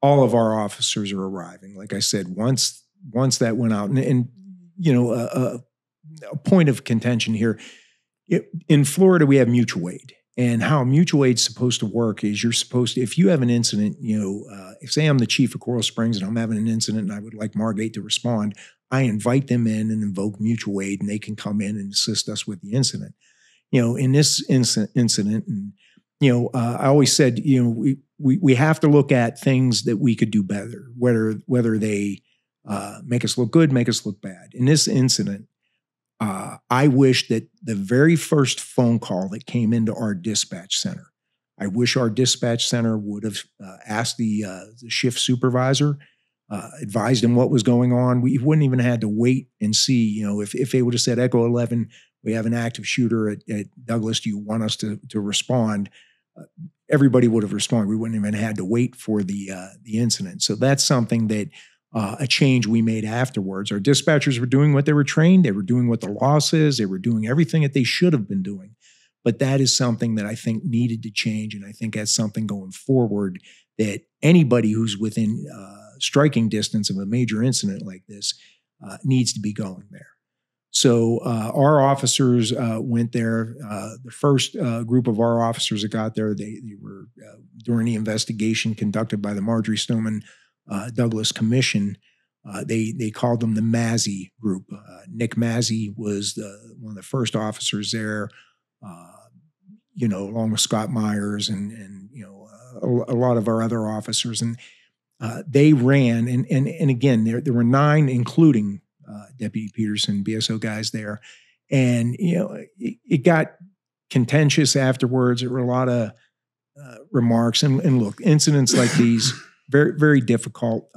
all of our officers are arriving. Like I said, once that went out, and a point of contention here, in Florida, we have mutual aid. And how mutual aid's supposed to work is you're supposed to, if you have an incident, if say I'm the chief of Coral Springs and I'm having an incident and I would like Margate to respond, I invite them in and invoke mutual aid, and they can come in and assist us with the incident. In this incident, and I always said, we have to look at things that we could do better, whether they make us look good, make us look bad. In this incident, I wish that the very first phone call that came into our dispatch center, I wish our dispatch center would have asked the shift supervisor, advised him what was going on. We wouldn't even had to wait and see, if they would have said, Echo 11, we have an active shooter at Douglas, do you want us to respond? Everybody would have responded. We wouldn't even had to wait for the incident. So that's something that a change we made afterwards. Our dispatchers were doing what they were trained. They were doing what the law says. They were doing everything that they should have been doing. But that is something that I think needed to change. And I think that's something going forward that anybody who's within striking distance of a major incident like this needs to be going there. So our officers went there. The first group of our officers that got there, they were during the investigation conducted by the Marjory Stoneman Douglas Commission. They called them the Mazzy group. Nick Mazzy was one of the first officers there, along with Scott Myers and a lot of our other officers. And they ran, and again, there were 9, including Deputy Peterson, BSO guys there. And, it got contentious afterwards. There were a lot of remarks. And look, incidents like these, very, very difficult.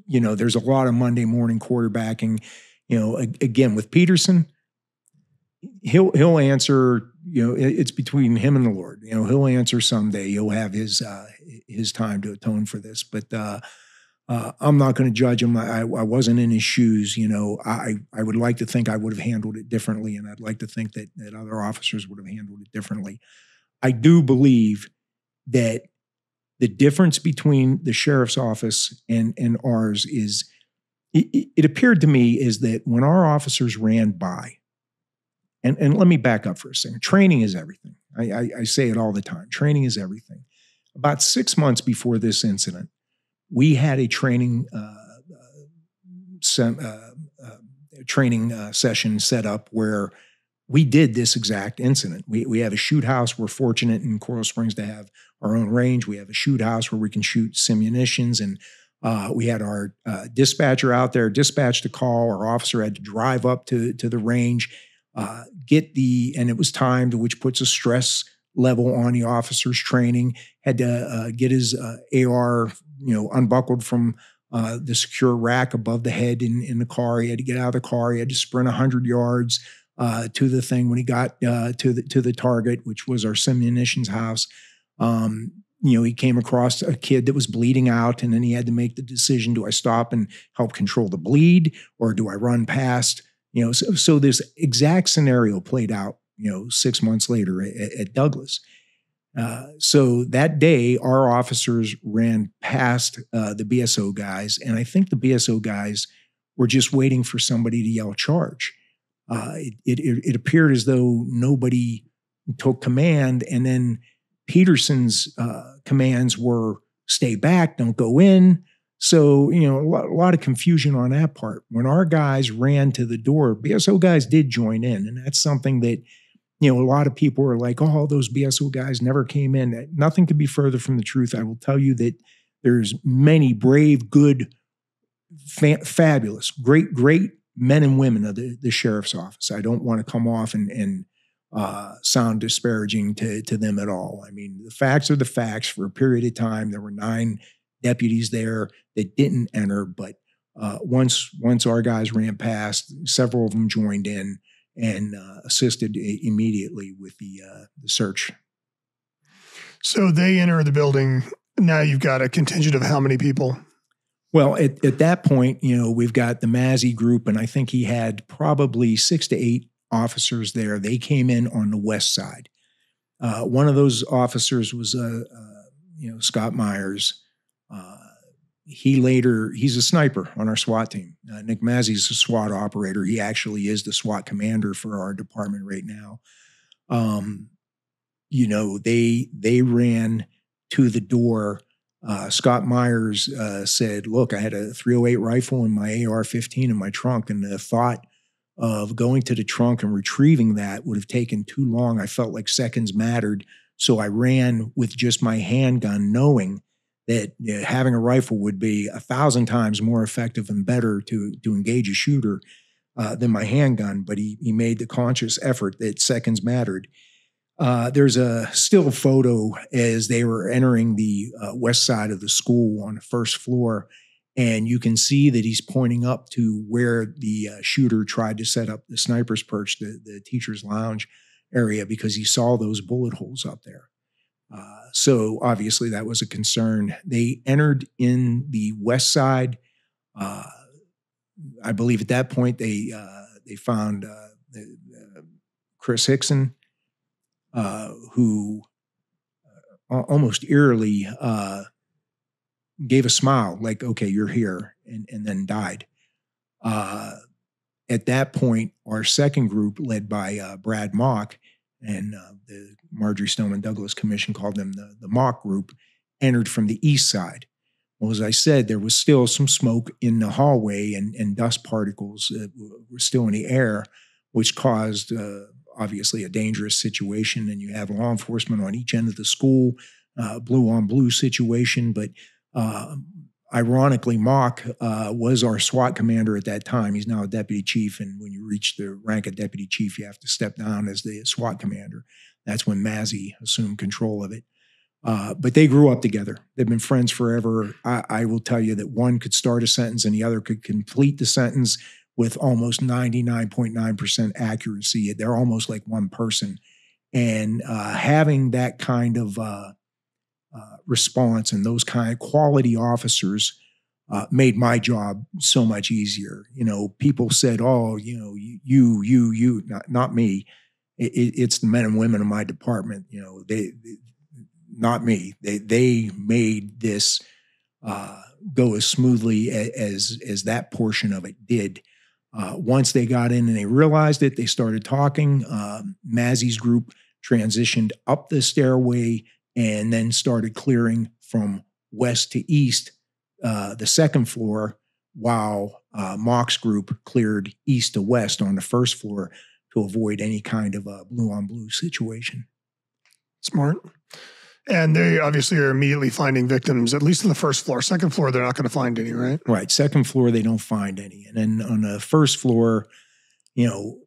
There's a lot of Monday morning quarterbacking. Again, with Peterson, he'll answer, it's between him and the Lord. He'll answer someday. He'll have his time to atone for this. But I'm not going to judge him. I wasn't in his shoes. I would like to think I would have handled it differently, and I'd like to think that other officers would have handled it differently. I do believe that the difference between the sheriff's office and ours is, it appeared to me, is that when our officers ran by, and let me back up for a second, training is everything. I say it all the time. Training is everything. About 6 months before this incident, we had a training session set up where we did this exact incident. We have a shoot house. We're fortunate in Coral Springs to have our own range. We have a shoot house where we can shoot simunitions, and we had our dispatcher out there, dispatched a call. Our officer had to drive up to the range, and it was timed, which puts a stress level on the officer's training. Had to get his AR, unbuckled from the secure rack above the head in the car. He had to get out of the car. He had to sprint 100 yards to the thing when he got to the target, which was our simunitions house. He came across a kid that was bleeding out, and then he had to make the decision: do I stop and help control the bleed, or do I run past? So this exact scenario played out, 6 months later at Douglas. So that day, our officers ran past the BSO guys, and I think the BSO guys were just waiting for somebody to yell charge. It appeared as though nobody took command, and then Peterson's commands were stay back, don't go in. So, a lot of confusion on that part. When our guys ran to the door, BSO guys did join in, and that's something that, a lot of people are like, oh, those BSO guys never came in. Nothing could be further from the truth. I will tell you that there's many brave, good, fabulous, great men and women of the sheriff's office. I don't want to come off and sound disparaging to them at all. I mean, the facts are the facts. For a period of time, there were 9 deputies there that didn't enter, but once our guys ran past, several of them joined in and assisted immediately with the search. So they enter the building. Now you've got a contingent of how many people? Well, at that point, we've got the Mazzy group, and I think he had probably 6 to 8 officers there. They came in on the west side. One of those officers was, Scott Myers. He's a sniper on our SWAT team. Nick Mazzy's a SWAT operator. He actually is the SWAT commander for our department right now. They ran to the door. Scott Myers said, look, I had a .308 rifle and my AR-15 in my trunk, and the thought of going to the trunk and retrieving that would have taken too long. I felt like seconds mattered, so I ran with just my handgun, knowing that having a rifle would be 1,000 times more effective and better to engage a shooter than my handgun, but he made the conscious effort that seconds mattered. There's a still photo as they were entering the west side of the school on the first floor, and you can see that he's pointing up to where the shooter tried to set up the sniper's perch, the teacher's lounge area, because he saw those bullet holes up there. So obviously that was a concern. They entered in the west side. I believe at that point they found Chris Hickson, who almost eerily gave a smile, like, okay, you're here, and then died. At that point, our second group, led by Brad Mock, and the Marjory Stoneman Douglas Commission called them the Mock Group, entered from the east side. Well, as I said, there was still some smoke in the hallway, and dust particles were still in the air, which caused obviously a dangerous situation. And you have law enforcement on each end of the school, blue on blue situation. But ironically, Mock was our SWAT commander at that time. He's now a deputy chief. And when you reach the rank of deputy chief, you have to step down as the SWAT commander. That's when Mazzy assumed control of it. But they grew up together. They've been friends forever. I will tell you that one could start a sentence and the other could complete the sentence with almost 99.9% accuracy. They're almost like one person. And having that kind of response and those kind of quality officers made my job so much easier. You know, people said, oh, you know, you, not me. It's the men and women in my department. You know, they not me. They made this go as smoothly as that portion of it did. Once they got in and they realized it, they started talking. Mazzy's group transitioned up the stairway and then started clearing from west to east, the second floor, while Mock's group cleared east to west on the first floor to avoid any kind of a blue on blue situation. Smart. And they obviously are immediately finding victims, at least on the first floor. Second floor, they're not going to find any, right? Right. Second floor, they don't find any. And then on the first floor, you know,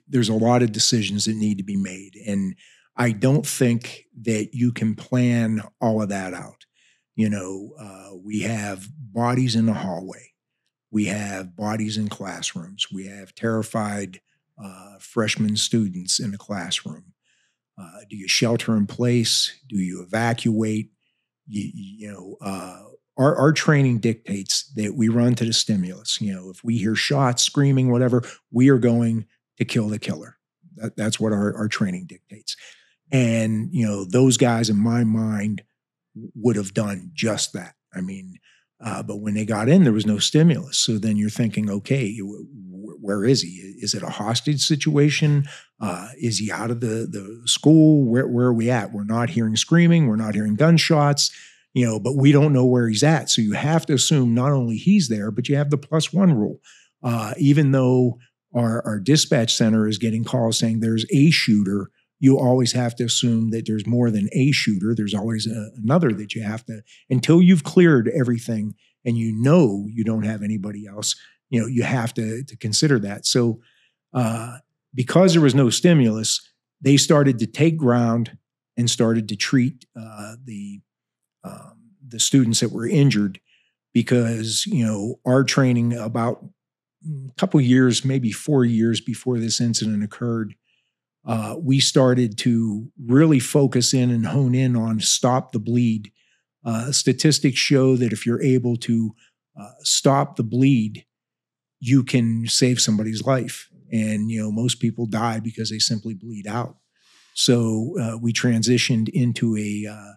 there's a lot of decisions that need to be made. And I don't think that you can plan all of that out. You know, we have bodies in the hallway. We have bodies in classrooms. We have terrified freshman students in the classroom. Do you shelter in place? Do you evacuate? Our training dictates that we run to the stimulus. You know, if we hear shots, screaming, whatever, we are going to kill the killer. That's what our training dictates. And, you know, those guys in my mind would have done just that. I mean, but when they got in, there was no stimulus. So then you're thinking, okay, where is he? Is it a hostage situation? Is he out of the school? Where are we at? We're not hearing screaming. We're not hearing gunshots, you know, but we don't know where he's at. So you have to assume not only he's there, but you have the +1 rule. Even though our dispatch center is getting calls saying there's a shooter, you always have to assume that there's more than a shooter. There's always another that you have to, until you've cleared everything and you know you don't have anybody else, you know, you have to consider that. So because there was no stimulus, they started to take ground and started to treat the students that were injured, because, you know, our training about a couple years, maybe 4 years before this incident occurred, we started to really focus in and hone in on stop the bleed. Statistics show that if you're able to stop the bleed, you can save somebody's life. And, you know, most people die because they simply bleed out. So we transitioned into a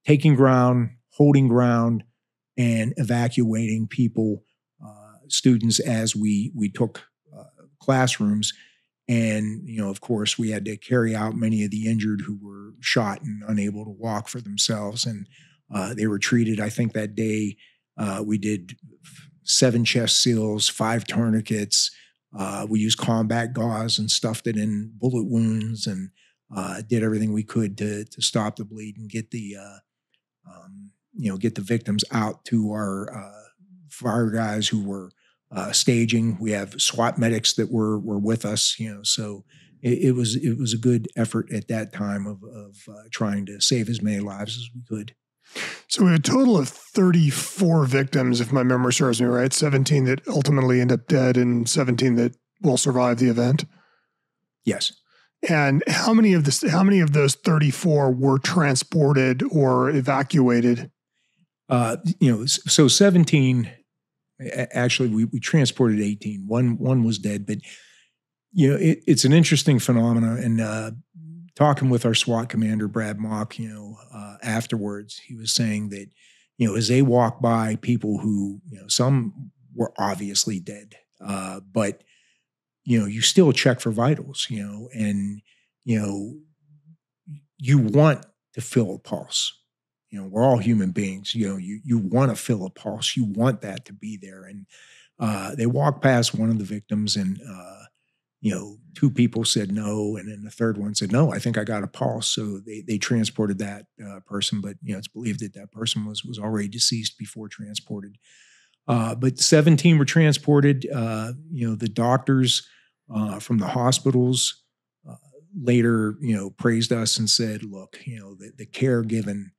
taking ground, holding ground, and evacuating people, students, as we took classrooms. And, you know, of course, we had to carry out many of the injured who were shot and unable to walk for themselves. And they were treated, I think that day, we did 7 chest seals, 5 tourniquets. We used combat gauze and stuffed it in bullet wounds, and did everything we could to stop the bleed and get the get the victims out to our fire guys who were staging. We have SWAT medics that were with us, so it was a good effort at that time of trying to save as many lives as we could. So we have a total of 34 victims, if my memory serves me right, 17 that ultimately end up dead and 17 that will survive the event. Yes. And how many of those 34 were transported or evacuated? So 17, actually we transported 18. One was dead, but it's an interesting phenomenon. And talking with our SWAT commander, Brad Mock, afterwards, he was saying that, as they walk by people who, some were obviously dead, but, you still check for vitals, and, you want to feel a pulse. We're all human beings. You want to feel a pulse. You want that to be there. And they walked past one of the victims, and two people said no, and then the third one said, no, I think I got a pulse. So they transported that person, but it's believed that person was already deceased before transported. But 17 were transported. The doctors from the hospitals later, praised us and said, look, the care given,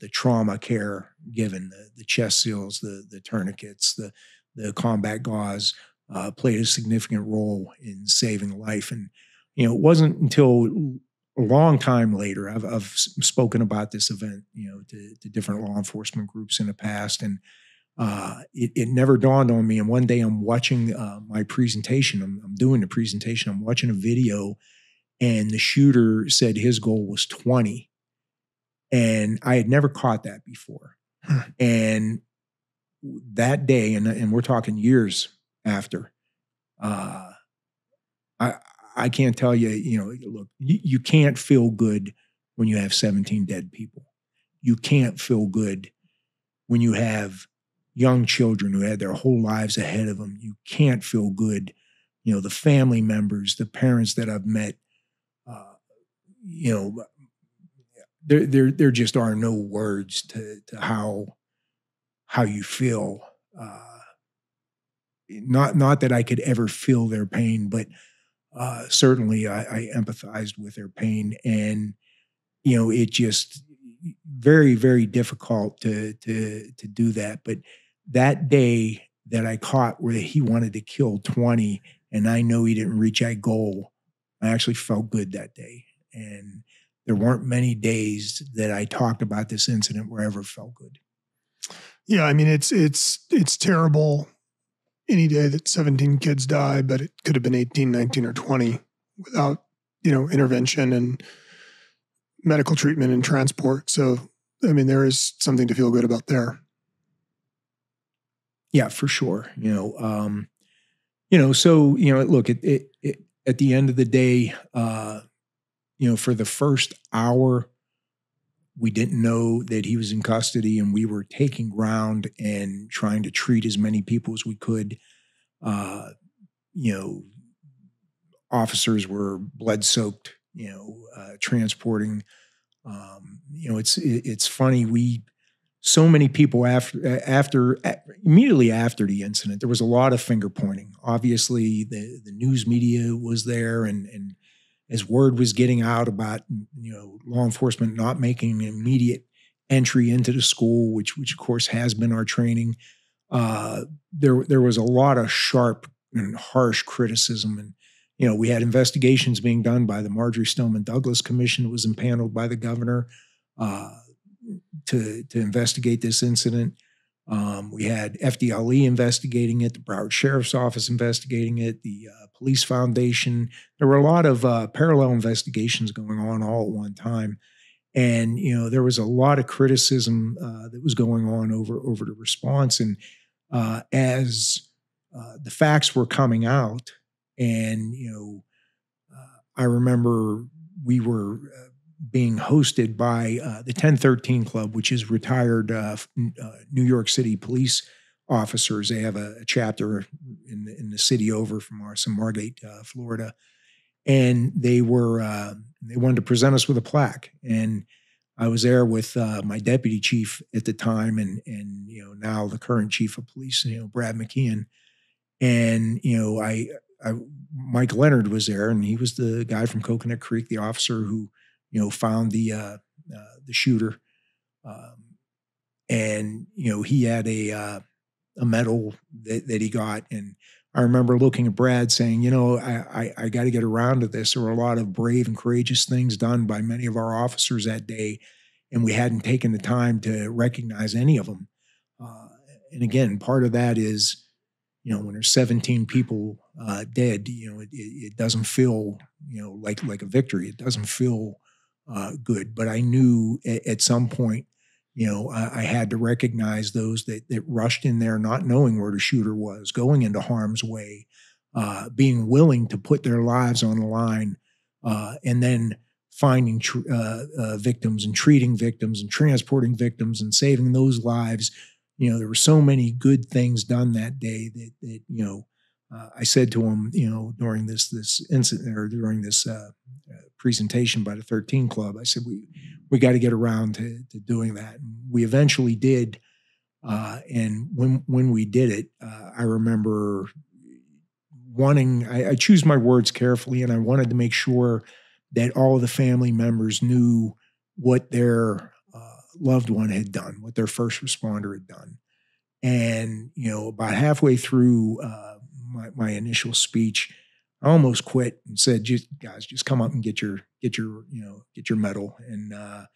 the trauma care given, the chest seals, the tourniquets, the combat gauze, played a significant role in saving life. And, it wasn't until a long time later, I've spoken about this event, to different law enforcement groups in the past. And it never dawned on me. And one day I'm watching my presentation. I'm doing the presentation. I'm watching a video, and the shooter said his goal was 20. And I had never caught that before. And that day, and we're talking years after, I can't tell you, look, you can't feel good when you have 17 dead people. You can't feel good when you have young children who had their whole lives ahead of them. You can't feel good, the family members, the parents that I've met, there just are no words to how you feel. Not that I could ever feel their pain, but certainly I empathized with their pain, and it just very, very difficult to do that. But that day that I caught where he wanted to kill 20, and I know he didn't reach that goal, I actually felt good that day. And there weren't many days that I talked about this incident where I ever felt good. Yeah, I mean, it's terrible any day that 17 kids die, but it could have been 18, 19, or 20 without, intervention and medical treatment and transport. So, I mean, there is something to feel good about there. Yeah, for sure. So, look, at the end of the day, for the first hour, we didn't know that he was in custody, and we were taking ground and trying to treat as many people as we could. Officers were blood-soaked, transporting. It's funny. So many people immediately after the incident, there was a lot of finger pointing. Obviously, the news media was there, and as word was getting out about, law enforcement not making an immediate entry into the school, which of course has been our training, there was a lot of sharp and harsh criticism. And, we had investigations being done by the Marjory Stoneman Douglas Commission that was impaneled by the governor to investigate this incident. We had FDLE investigating it, the Broward Sheriff's Office investigating it, the Police Foundation. There were a lot of parallel investigations going on all at one time. And, there was a lot of criticism that was going on over the response. And as the facts were coming out, and, I remember we were being hosted by the 1013 Club, which is retired New York City police officers. They have a chapter in the city over from Margate, Florida, and they wanted to present us with a plaque. And I was there with my deputy chief at the time, and now the current chief of police, Brad McKeon, and Mike Leonard was there, and he was the guy from Coconut Creek, the officer who found the shooter, and he had a medal that he got, and I remember looking at Brad saying, I got to get around to this. There were a lot of brave and courageous things done by many of our officers that day, and we hadn't taken the time to recognize any of them. And again, part of that is, when there's 17 people dead, it doesn't feel, like a victory. It doesn't feel good. But I knew at some point, I had to recognize those that rushed in there not knowing where the shooter was, going into harm's way, being willing to put their lives on the line, and then finding victims and treating victims and transporting victims and saving those lives. There were so many good things done that day that I said to him, during this incident, or during this presentation by the 13 Club, I said, we got to get around to doing that. And we eventually did. And when we did it, I remember I choose my words carefully, and I wanted to make sure that all of the family members knew what their loved one had done, what their first responder had done. And, about halfway through my initial speech, I almost quit and said, guys, just come up and get your medal. And, I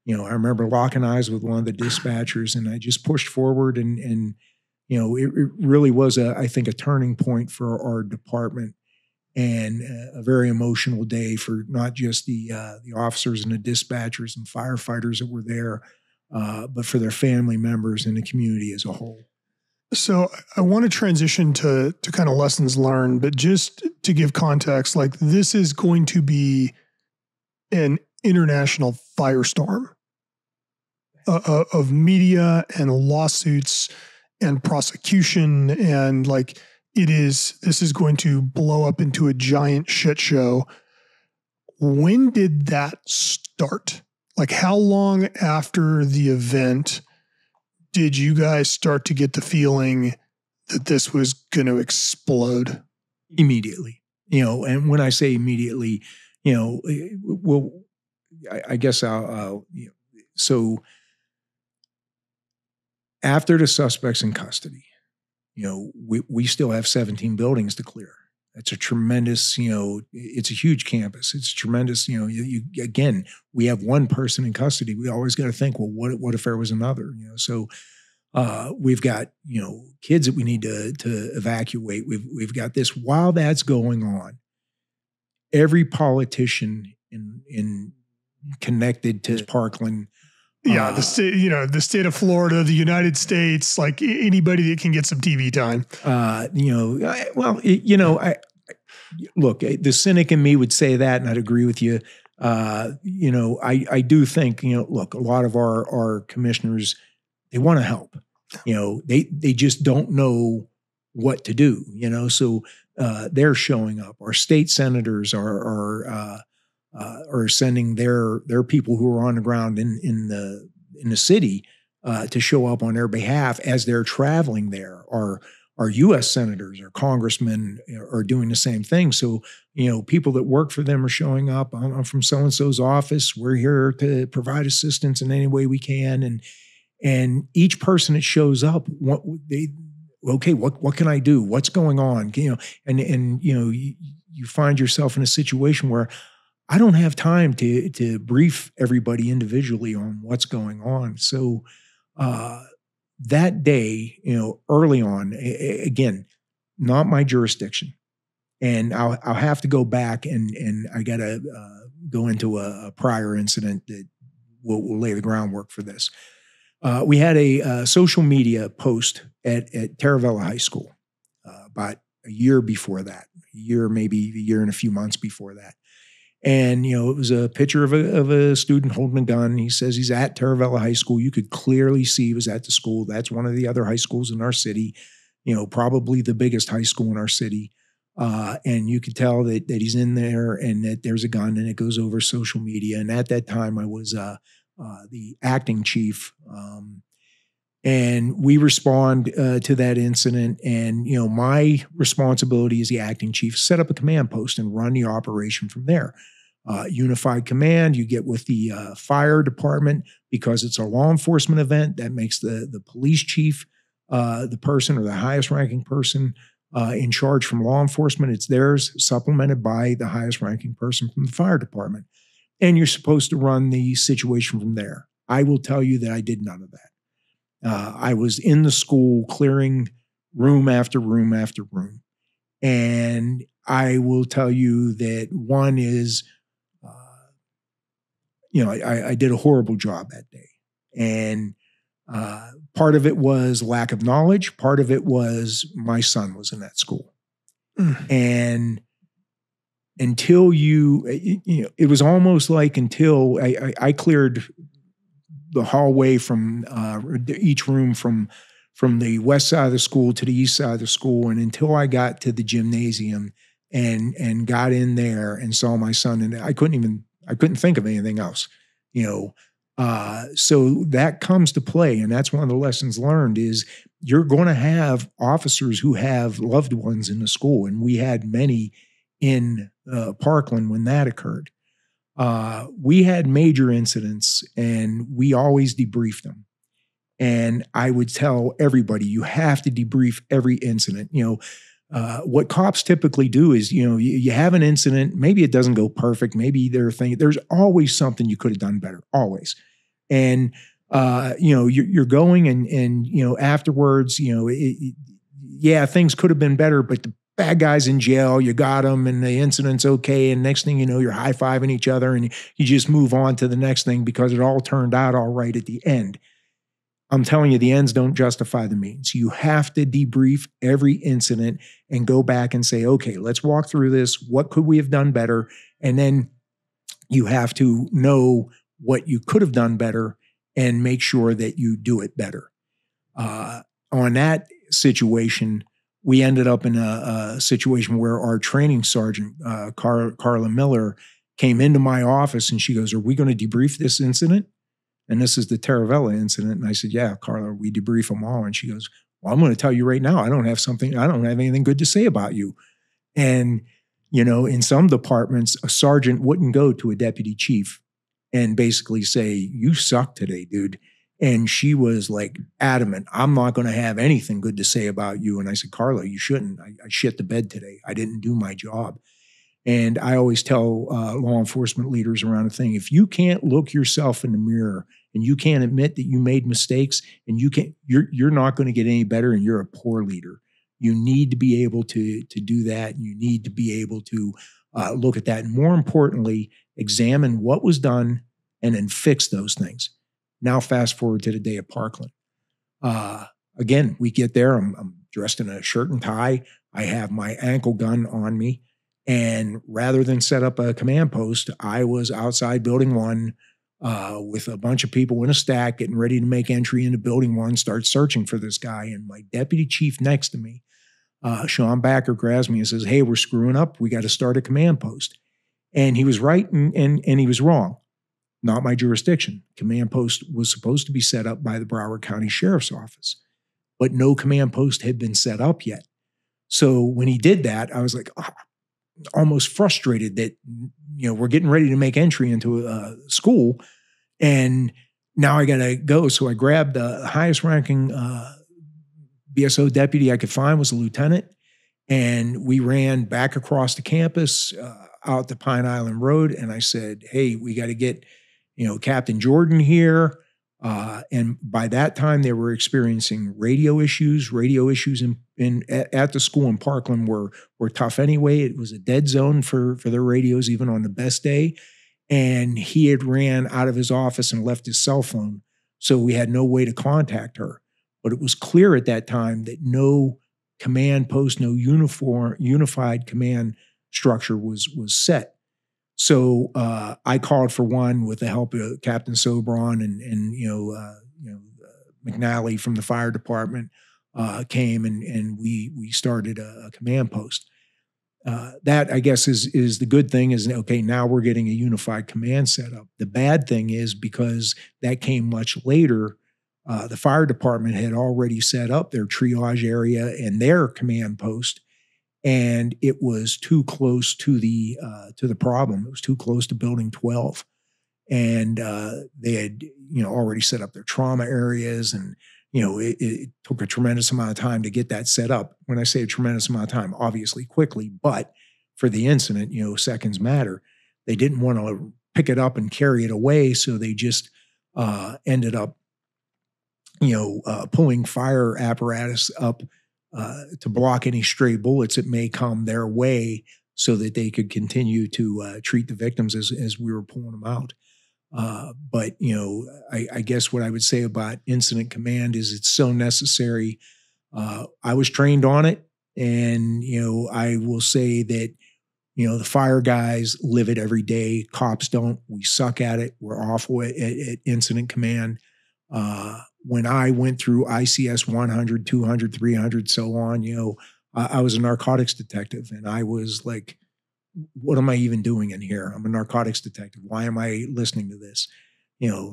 remember locking eyes with one of the dispatchers, and I just pushed forward, and it really was I think a turning point for our department, and a very emotional day for not just the officers and the dispatchers and firefighters that were there, but for their family members and the community as a whole. So I want to transition to kind of lessons learned, but just to give context, like, this is going to be an international firestorm of media and lawsuits and prosecution, and this is going to blow up into a giant shit show. When did that start? Like, how long after the event did you guys start to get the feeling that this was going to explode? Immediately. And when I say immediately, I guess so after the suspect's in custody, we still have 17 buildings to clear. That's a tremendous, it's a huge campus. It's tremendous, again, we have one person in custody. We always got to think, well, what if there was another, So we've got, kids that we need to evacuate. We've got this. While that's going on, every politician in connected to Parkland, the state, the state of Florida, the United States, like anybody that can get some TV time. Look, the cynic in me would say that, and I'd agree with you. I do think, look, a lot of our commissioners, they want to help. They just don't know what to do. So they're showing up. Our state senators are sending their people who are on the ground in the city to show up on their behalf as they're traveling there. Our U.S. senators or congressmen are doing the same thing. So, people that work for them are showing up. I'm from so-and-so's office. We're here to provide assistance in any way we can. And each person that shows up, what can I do? What's going on? You find yourself in a situation where I don't have time to brief everybody individually on what's going on. So that day, early on, again, not my jurisdiction, and I'll have to go back and I got to go into a prior incident that will lay the groundwork for this. We had a social media post at Taravella High School about a year before that, maybe a year and a few months before that. And, it was a picture of a student holding a gun. He says he's at Taravella High School. You could clearly see he was at the school. That's one of the other high schools in our city, probably the biggest high school in our city. And you could tell that he's in there and that there's a gun, and it goes over social media. And at that time I was the acting chief. And we respond to that incident. And, my responsibility as the acting chief, set up a command post and run the operation from there. Unified command, you get with the fire department because it's a law enforcement event. That makes the police chief the person or the highest ranking person in charge from law enforcement. It's theirs, supplemented by the highest ranking person from the fire department. And you're supposed to run the situation from there. I will tell you that I did none of that. I was in the school clearing room after room after room. And I will tell you that one is, I did a horrible job that day. And part of it was lack of knowledge. Part of it was my son was in that school. And until it was almost like until I cleared the hallway from each room from the west side of the school to the east side of the school. And until I got to the gymnasium and got in there and saw my son, and I couldn't think of anything else, so that comes to play. And that's one of the lessons learned is you're going to have officers who have loved ones in the school. And we had many in Parkland when that occurred. We had major incidents and we always debriefed them. And I would tell everybody, you have to debrief every incident. What cops typically do is, you have an incident, maybe it doesn't go perfect. Maybe there's always something you could have done better, always. And, you're going and afterwards, things could have been better, but the bad guy's in jail, you got him and the incident's okay. And next thing you know, you're high-fiving each other and you just move on to the next thing because it all turned out all right at the end. I'm telling you, the ends don't justify the means. You have to debrief every incident and go back and say, okay, let's walk through this. What could we have done better? And then you have to know what you could have done better and make sure that you do it better. On that situation, we ended up in a situation where our training sergeant, Carla Miller, came into my office and she goes, "Are we going to debrief this incident?" And this is the Taravella incident. And I said, "Yeah, Carla, we debrief them all." And she goes, "Well, I'm going to tell you right now, I don't have anything good to say about you." And, in some departments, a sergeant wouldn't go to a deputy chief and basically say, "You suck today, dude." And she was like adamant, "I'm not going to have anything good to say about you." And I said, "Carla, you shouldn't. I shit the bed today. I didn't do my job." And I always tell law enforcement leaders around the thing, if you can't look yourself in the mirror and you can't admit that you made mistakes and you're not going to get any better and you're a poor leader. You need to be able to do that. You need to be able to look at that. And more importantly, examine what was done and then fix those things. Now, fast forward to the day of Parkland. Again, we get there. I'm dressed in a shirt and tie. I have my ankle gun on me. And rather than set up a command post, I was outside Building 1 with a bunch of people in a stack getting ready to make entry into Building 1, start searching for this guy. And my deputy chief next to me, Sean Becker, grabs me and says, "Hey, we're screwing up. We got to start a command post." And he was right and he was wrong. Not my jurisdiction. Command post was supposed to be set up by the Broward County Sheriff's Office, but no command post had been set up yet. So when he did that, I was like, almost frustrated that, we're getting ready to make entry into a school and now I got to go. So I grabbed the highest ranking BSO deputy I could find, was a lieutenant. And we ran back across the campus out the Pine Island Road. And I said, "Hey, we got to get, Captain Jordan here." And by that time they were experiencing radio issues. Radio issues at the school in Parkland were tough anyway. It was a dead zone for their radios, even on the best day. And he had ran out of his office and left his cell phone. So we had no way to contact her. But it was clear at that time that no command post, no unified command structure was set. So I called for one with the help of Captain Sobron and McNally from the fire department came and we started a command post. That, I guess, is the good thing is, okay, now we're getting a unified command set up. The bad thing is because that came much later, the fire department had already set up their triage area and their command post, and it was too close to the problem. It was too close to Building 12. And they had, already set up their trauma areas, and it took a tremendous amount of time to get that set up. When I say a tremendous amount of time, obviously quickly, but for the incident, seconds matter. They didn't want to pick it up and carry it away, so they just ended up, pulling fire apparatus up to block any stray bullets that may come their way, so that they could continue to treat the victims as we were pulling them out. But I guess what I would say about incident command is it's so necessary. I was trained on it, and I will say that the fire guys live it every day. Cops don't. We suck at it. We're awful at incident command. When I went through ICS 100, 200, 300, so on, I was a narcotics detective, and I was like, what am I even doing in here? I'm a narcotics detective. Why am I listening to this?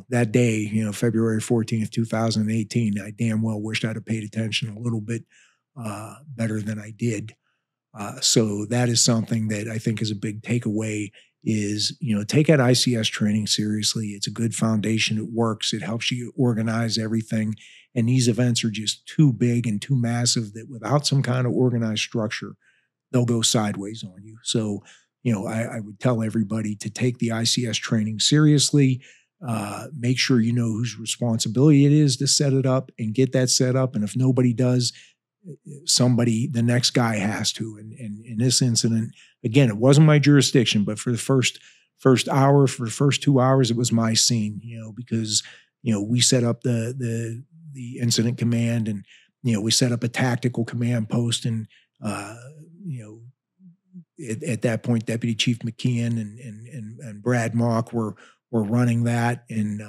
That day, February 14th, 2018, I damn well wished I'd have paid attention a little bit better than I did. So that is something that I think is a big takeaway is, take that ICS training seriously. It's a good foundation. It works. It helps you organize everything. And these events are just too big and too massive that without some kind of organized structure, they'll go sideways on you. So, I would tell everybody to take the ICS training seriously, make sure you know whose responsibility it is to set it up and get that set up. And if nobody does, the next guy has to. And in this incident, again, it wasn't my jurisdiction, but for the first hour, for the first 2 hours, it was my scene, because, we set up the incident command, and, we set up a tactical command post, and, at that point, Deputy Chief McKeon and Brad Mock were running that, and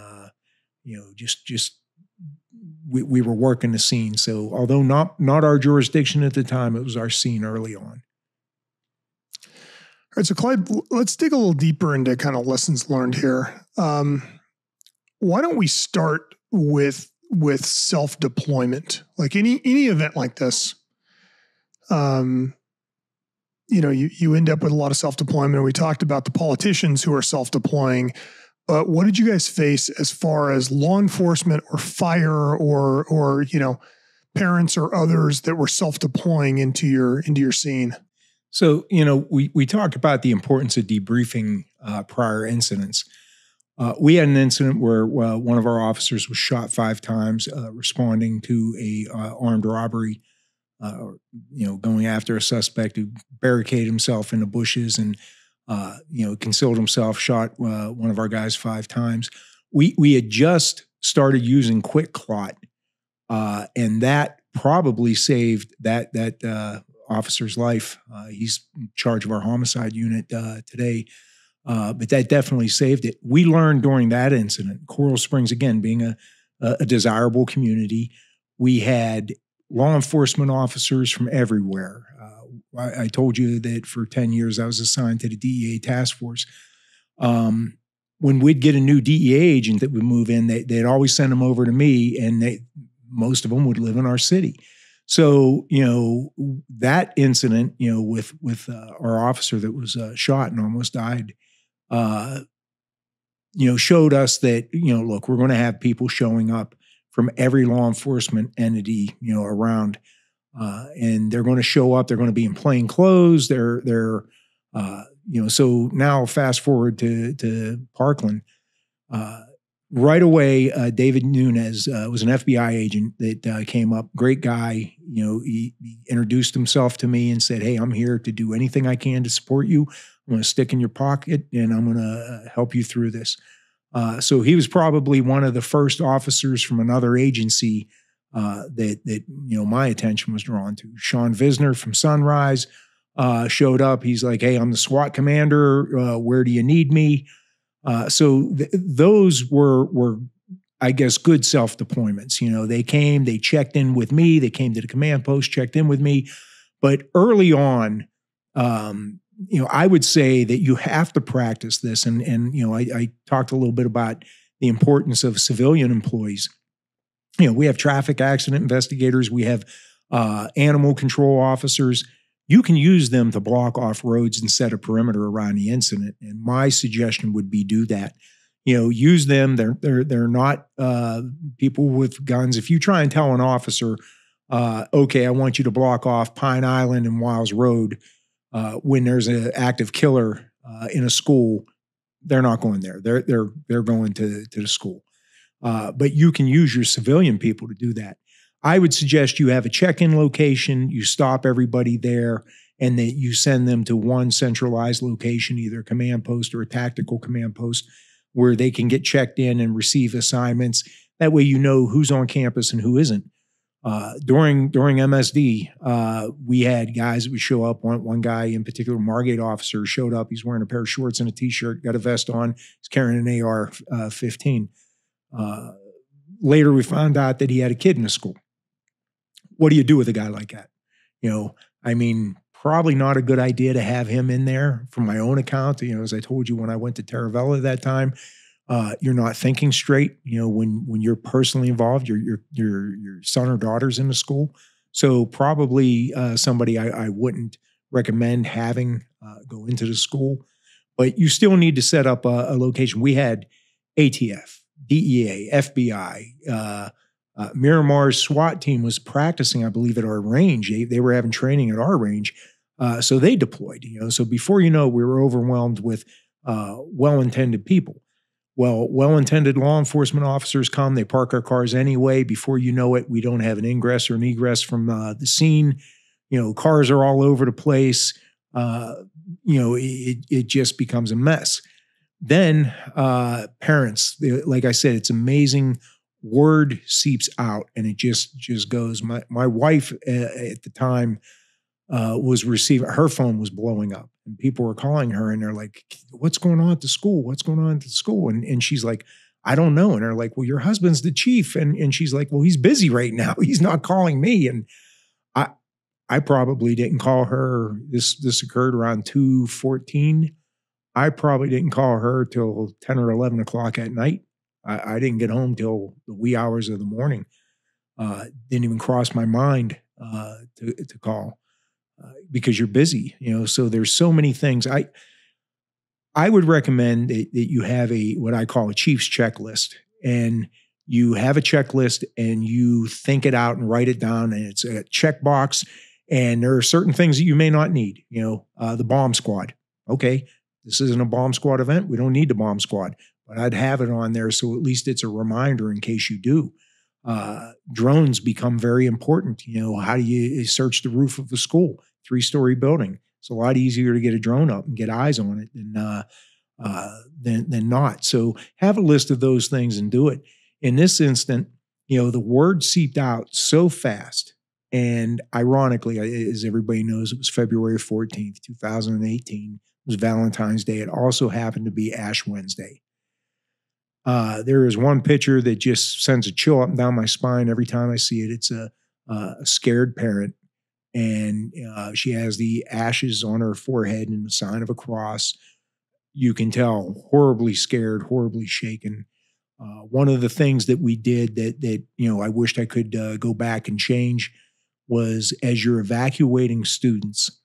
we were working the scene. So although not our jurisdiction at the time, it was our scene early on. All right, so Clyde, let's dig a little deeper into kind of lessons learned here. Why don't we start with self-deployment? Like any event like this, you end up with a lot of self-deployment. We talked about the politicians who are self-deploying, but what did you guys face as far as law enforcement or fire or parents or others that were self-deploying into your scene? So, we talked about the importance of debriefing prior incidents. We had an incident where one of our officers was shot 5 times responding to a armed robbery, going after a suspect who barricaded himself in the bushes and, concealed himself, shot one of our guys 5 times. We had just started using Quick Clot, and that probably saved that officer's life. He's in charge of our homicide unit today, but that definitely saved it. We learned during that incident, Coral Springs, again, being a desirable community, we had law enforcement officers from everywhere. I told you that for 10 years I was assigned to the DEA task force. When we'd get a new DEA agent that would move in, they'd always send them over to me, and most of them would live in our city. So, that incident, with our officer that was shot and almost died, showed us that, look, we're going to have people showing up from every law enforcement entity, around, and they're going to show up. They're going to be in plain clothes. So now fast forward to Parkland. Right away, David Nunez was an FBI agent that came up. Great guy. He introduced himself to me and said, "Hey, I'm here to do anything I can to support you. I'm going to stick in your pocket, and I'm going to help you through this." So he was probably one of the first officers from another agency that my attention was drawn to. Sean Visner from Sunrise showed up. He's like, "Hey, I'm the SWAT commander. Where do you need me?" So those were, I guess, good self-deployments. They came, they checked in with me. They came to the command post, checked in with me. But early on, I would say that you have to practice this. And I talked a little bit about the importance of civilian employees. We have traffic accident investigators. We have animal control officers. You can use them to block off roads and set a perimeter around the incident. And my suggestion would be do that. Use them. They're not people with guns. If you try and tell an officer, okay, I want you to block off Pine Island and Wiles Road when there's an active killer in a school, they're not going there. They're going to the school. But you can use your civilian people to do that. I would suggest you have a check-in location, you stop everybody there, and that you send them to one centralized location, either a command post or a tactical command post, where they can get checked in and receive assignments. That way you know who's on campus and who isn't. During MSD, we had guys that would show up. One guy in particular, Margate officer, showed up. He's wearing a pair of shorts and a T-shirt, got a vest on. He's carrying an AR-15. Later, we found out that he had a kid in the school. What do you do with a guy like that? Probably not a good idea to have him in there. From my own account, as I told you when I went to Taravella that time, you're not thinking straight. When you're personally involved, your son or daughter's in the school. So probably somebody I wouldn't recommend having go into the school. But you still need to set up a location. We had ATF, DEA, FBI, Miramar's SWAT team was practicing, I believe, at our range. They were having training at our range. So they deployed, So before you know, we were overwhelmed with well-intended people. Well, well-intended law enforcement officers come, they park our cars anyway. Before you know it, we don't have an ingress or an egress from the scene. Cars are all over the place. It just becomes a mess. Then parents, like I said, it's amazing. Word seeps out and it just goes. My wife at the time was receiving, her phone was blowing up and people were calling her and they're like, what's going on at the school? What's going on at the school? And she's like, I don't know. And they're like, well, your husband's the chief. And she's like, well, he's busy right now. He's not calling me. And I probably didn't call her. This occurred around 2:14. I probably didn't call her till 10 or 11 o'clock at night. I didn't get home till the wee hours of the morning. Didn't even cross my mind to call because you're busy, So there's so many things. I would recommend that you have what I call a chief's checklist, and you have a checklist and you think it out and write it down, and it's a checkbox. And there are certain things that you may not need. The bomb squad. Okay, this isn't a bomb squad event. We don't need the bomb squad. But I'd have it on there so at least it's a reminder in case you do. Drones become very important. How do you search the roof of a school, 3-story building? It's a lot easier to get a drone up and get eyes on it than not. So have a list of those things and do it. In this instant, the word seeped out so fast. And ironically, as everybody knows, it was February 14th, 2018. It was Valentine's Day. It also happened to be Ash Wednesday. There is one picture that just sends a chill up and down my spine every time I see it. It's a scared parent, and she has the ashes on her forehead and the sign of a cross. You can tell, horribly scared, horribly shaken. One of the things that we did that I wished I could go back and change was, as you're evacuating students,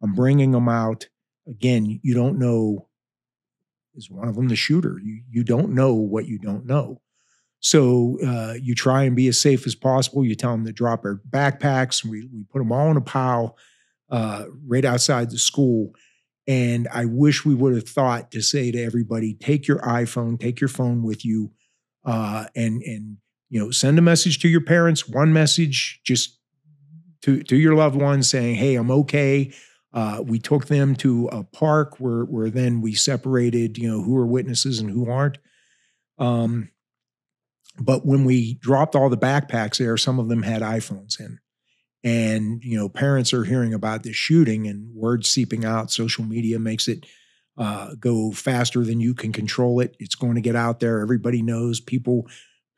I'm bringing them out. Again, you don't know. Is one of them the shooter? You don't know what you don't know. So you try and be as safe as possible. You tell them to drop their backpacks. We put them all in a pile right outside the school. And I wish we would have thought to say to everybody, take your iPhone, take your phone with you, and send a message to your parents, one message just to your loved ones saying, hey, I'm okay. We took them to a park where then we separated, who are witnesses and who aren't. But when we dropped all the backpacks there, some of them had iPhones in. And, parents are hearing about this shooting and word seeping out. Social media makes it go faster than you can control it. It's going to get out there. Everybody knows.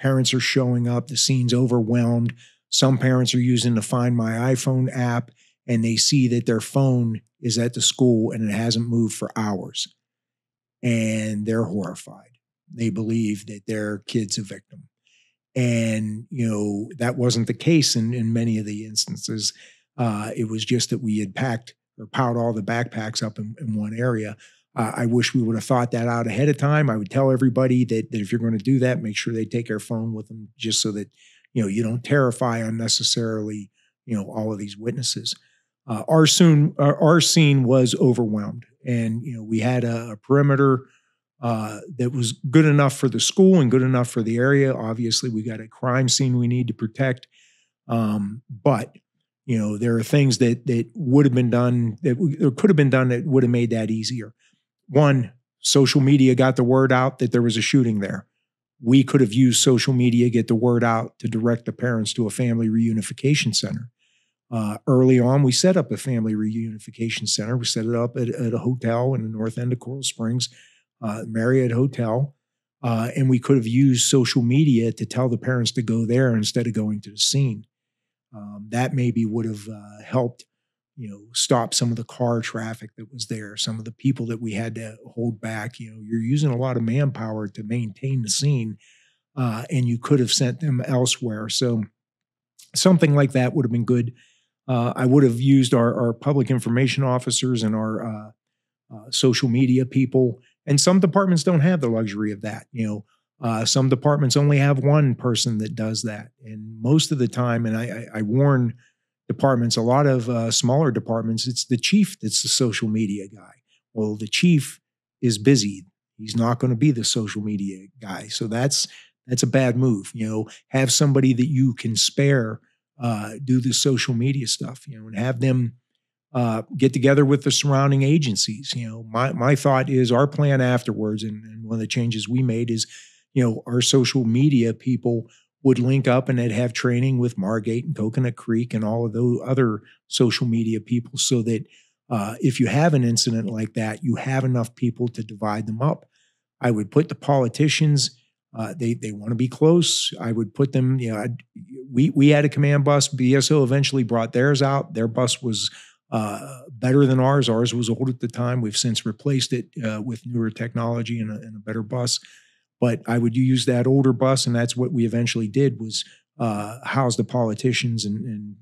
Parents are showing up. The scene's overwhelmed. Some parents are using the Find My iPhone app and they see that their phone is at the school and it hasn't moved for hours. And they're horrified. They believe that their kid's a victim. And, that wasn't the case in many of the instances. It was just that we had packed or piled all the backpacks up in one area. I wish we would have thought that out ahead of time. I would tell everybody that if you're going to do that, make sure they take their phone with them, just so that, you don't terrify unnecessarily, all of these witnesses. Our scene was overwhelmed, and, we had a perimeter that was good enough for the school and good enough for the area. Obviously, we got a crime scene we need to protect. But there are things that would have been done or could have been done that would have made that easier. One, social media got the word out that there was a shooting there. We could have used social media, get the word out to direct the parents to a family reunification center. Early on, we set up a family reunification center. We set it up at a hotel in the north end of Coral Springs, Marriott Hotel. And we could have used social media to tell the parents to go there instead of going to the scene. That maybe would have helped, stop some of the car traffic that was there, some of the people that we had to hold back. You're using a lot of manpower to maintain the scene, and you could have sent them elsewhere. So something like that would have been good. I would have used our public information officers and our social media people. And some departments don't have the luxury of that. Some departments only have one person that does that. And most of the time, and I warn departments, a lot of smaller departments, it's the chief that's the social media guy. Well, the chief is busy. He's not going to be the social media guy. So that's a bad move. Have somebody that you can spare do the social media stuff, and have them get together with the surrounding agencies. My thought is our plan afterwards, and one of the changes we made is, our social media people would link up and they'd have training with Margate and Coconut Creek and all of those other social media people, so that if you have an incident like that, you have enough people to divide them up. I would put the politicians, they want to be close. I would put them, we had a command bus. BSO eventually brought theirs out. Their bus was better than ours. Ours was old at the time. We've since replaced it with newer technology and a better bus. But I would use that older bus, and that's what we eventually did, was house the politicians and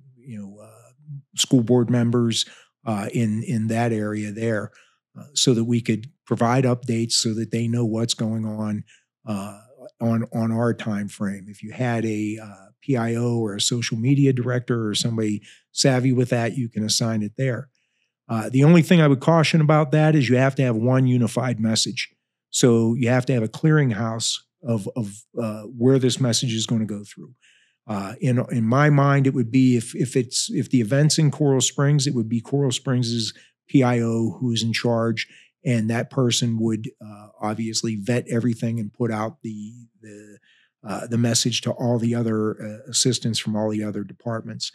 school board members in that area there, so that we could provide updates so that they know what's going on our time frame. If you had a PIO or a social media director or somebody savvy with that, you can assign it there. The only thing I would caution about that is you have to have one unified message. So you have to have a clearinghouse of where this message is going to go through. In my mind, it would be if the event's in Coral Springs, it would be Coral Springs' PIO who is in charge, and that person would obviously vet everything and put out the message to all the other assistants from all the other departments.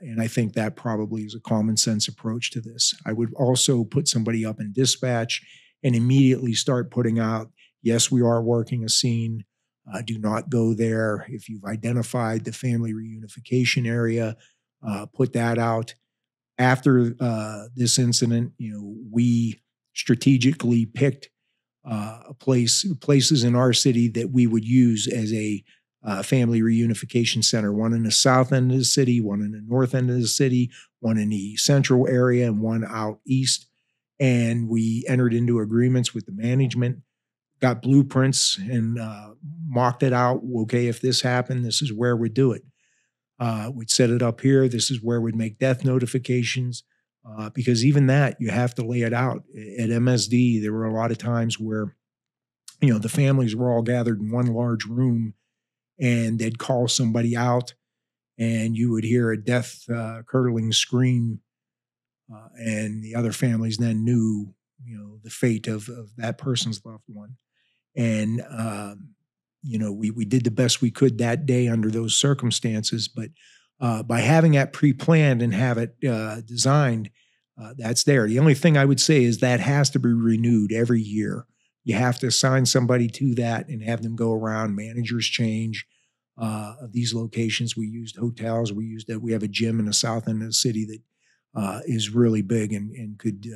And I think that probably is a common sense approach to this. I would also put somebody up in dispatch and immediately start putting out, yes, we are working a scene. Do not go there. If you've identified the family reunification area, put that out. After this incident, we strategically picked places in our city that we would use as a family reunification center, one in the south end of the city, one in the north end of the city, one in the central area, and one out east. And we entered into agreements with the management, got blueprints, and mocked it out. Okay, if this happened, this is where we'd do it. We'd set it up here. This is where we'd make death notifications. Because even that, you have to lay it out. At MSD, there were a lot of times where, the families were all gathered in one large room, and they'd call somebody out, and you would hear a death-curdling scream. And the other families then knew, the fate of that person's loved one. And, we did the best we could that day under those circumstances. But by having that pre-planned and have it designed, that's there. The only thing I would say is that has to be renewed every year. You have to assign somebody to that and have them go around. Managers change. Of these locations, we used hotels. We have a gym in the south end of the city that is really big and could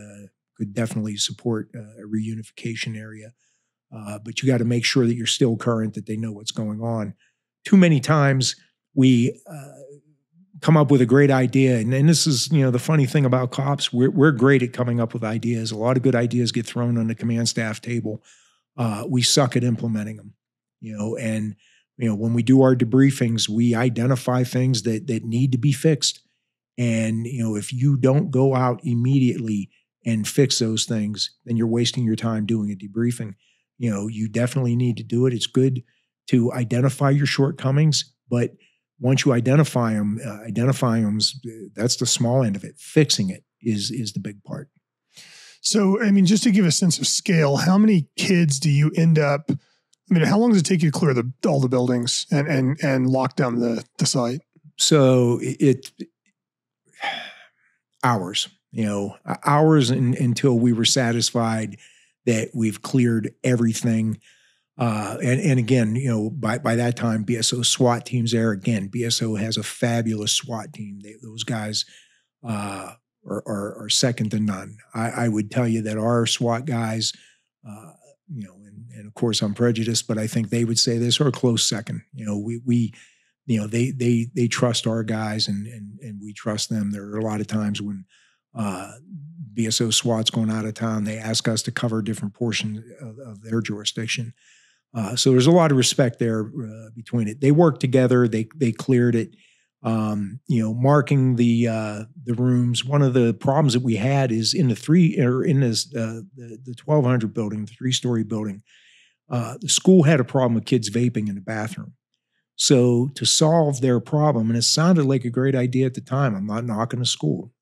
definitely support a reunification area. But you got to make sure that you're still current, that they know what's going on. Too many times we come up with a great idea, and this is, the funny thing about cops, we're great at coming up with ideas. A lot of good ideas get thrown on the command staff table. We suck at implementing them, and when we do our debriefings, we identify things that need to be fixed. And, if you don't go out immediately and fix those things, then you're wasting your time doing a debriefing. You definitely need to do it. It's good to identify your shortcomings, but once you identify them, that's the small end of it. Fixing it is the big part. So, just to give a sense of scale, how many kids do you end up, how long does it take you to clear all the buildings and lock down the site? So hours, hours until we were satisfied that we've cleared everything. And again, by that time, BSO SWAT team's there. Again, BSO has a fabulous SWAT team. Those guys are second to none. I would tell you that our SWAT guys, and of course I'm prejudiced, but I think they would say this, or a close second. They trust our guys and we trust them. There are a lot of times when BSO SWAT's going out of town, they ask us to cover different portions of their jurisdiction. So there's a lot of respect there between it. They worked together. They cleared it. Marking the rooms. One of the problems that we had is in the 1200 building, the 3-story building. The school had a problem with kids vaping in the bathroom. So to solve their problem, and it sounded like a great idea at the time. I'm not knocking the school.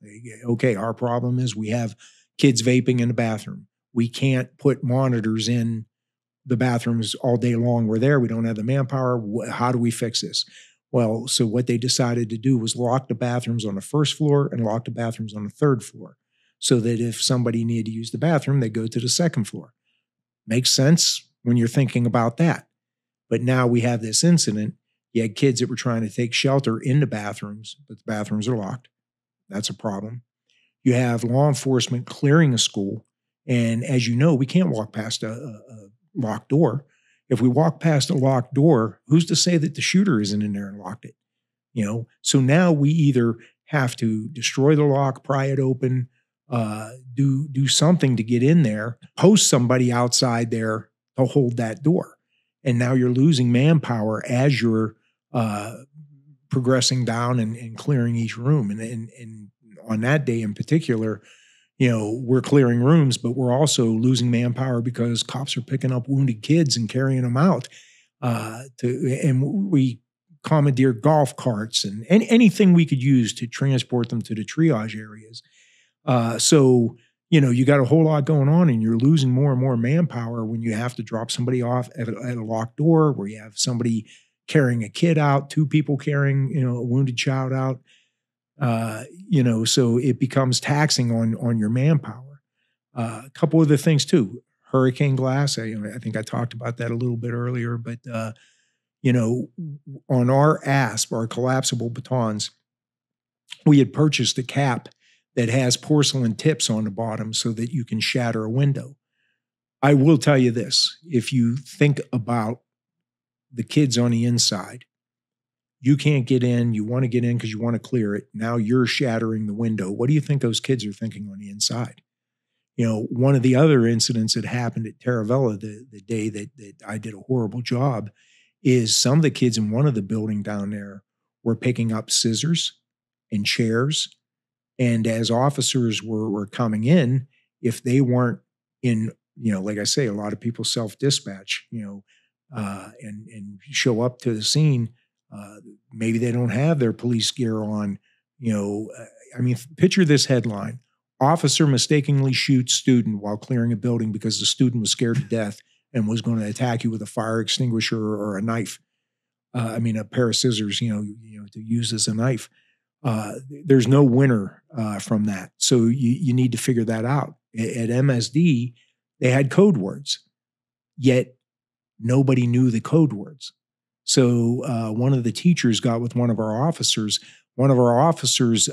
Okay, our problem is we have kids vaping in the bathroom. We can't put monitors in the bathrooms all day long. We're there. We don't have the manpower. How do we fix this? Well, so what they decided to do was lock the bathrooms on the first floor and lock the bathrooms on the third floor, so that if somebody needed to use the bathroom, they go to the second floor. Makes sense when you're thinking about that. But now we have this incident. You had kids that were trying to take shelter in the bathrooms, but the bathrooms are locked. That's a problem. You have law enforcement clearing a school. And as you know, we can't walk past a locked door. If we walk past a locked door, who's to say that the shooter isn't in there and locked it? So now we either have to destroy the lock, pry it open, do something to get in there, post somebody outside there to hold that door. And now you're losing manpower as you're progressing down and clearing each room. And on that day in particular, we're clearing rooms, but we're also losing manpower because cops are picking up wounded kids and carrying them out. And we commandeer golf carts and anything we could use to transport them to the triage areas. So you got a whole lot going on, and you're losing more and more manpower when you have to drop somebody off at a locked door, where you have somebody carrying a kid out, 2 people carrying, a wounded child out. So it becomes taxing on your manpower. A couple other things too. Hurricane glass. I think I talked about that a little bit earlier, but on our ASP, our collapsible batons, we had purchased a cap that has porcelain tips on the bottom so that you can shatter a window. I will tell you this: if you think about the kids on the inside, you can't get in, you want to get in because you want to clear it. Now you're shattering the window. What do you think those kids are thinking on the inside? One of the other incidents that happened at Taravella the day that I did a horrible job is some of the kids in one of the building down there were picking up scissors and chairs. And as officers were coming in, if they weren't in, like I say, a lot of people self-dispatch, and show up to the scene. Maybe they don't have their police gear on. Picture this headline: officer mistakenly shoots student while clearing a building because the student was scared to death and was going to attack you with a fire extinguisher or a knife. A pair of scissors, to use as a knife. There's no winner from that. So you need to figure that out. At MSD, they had code words, yet nobody knew the code words. So one of the teachers got with one of our officers. One of our officers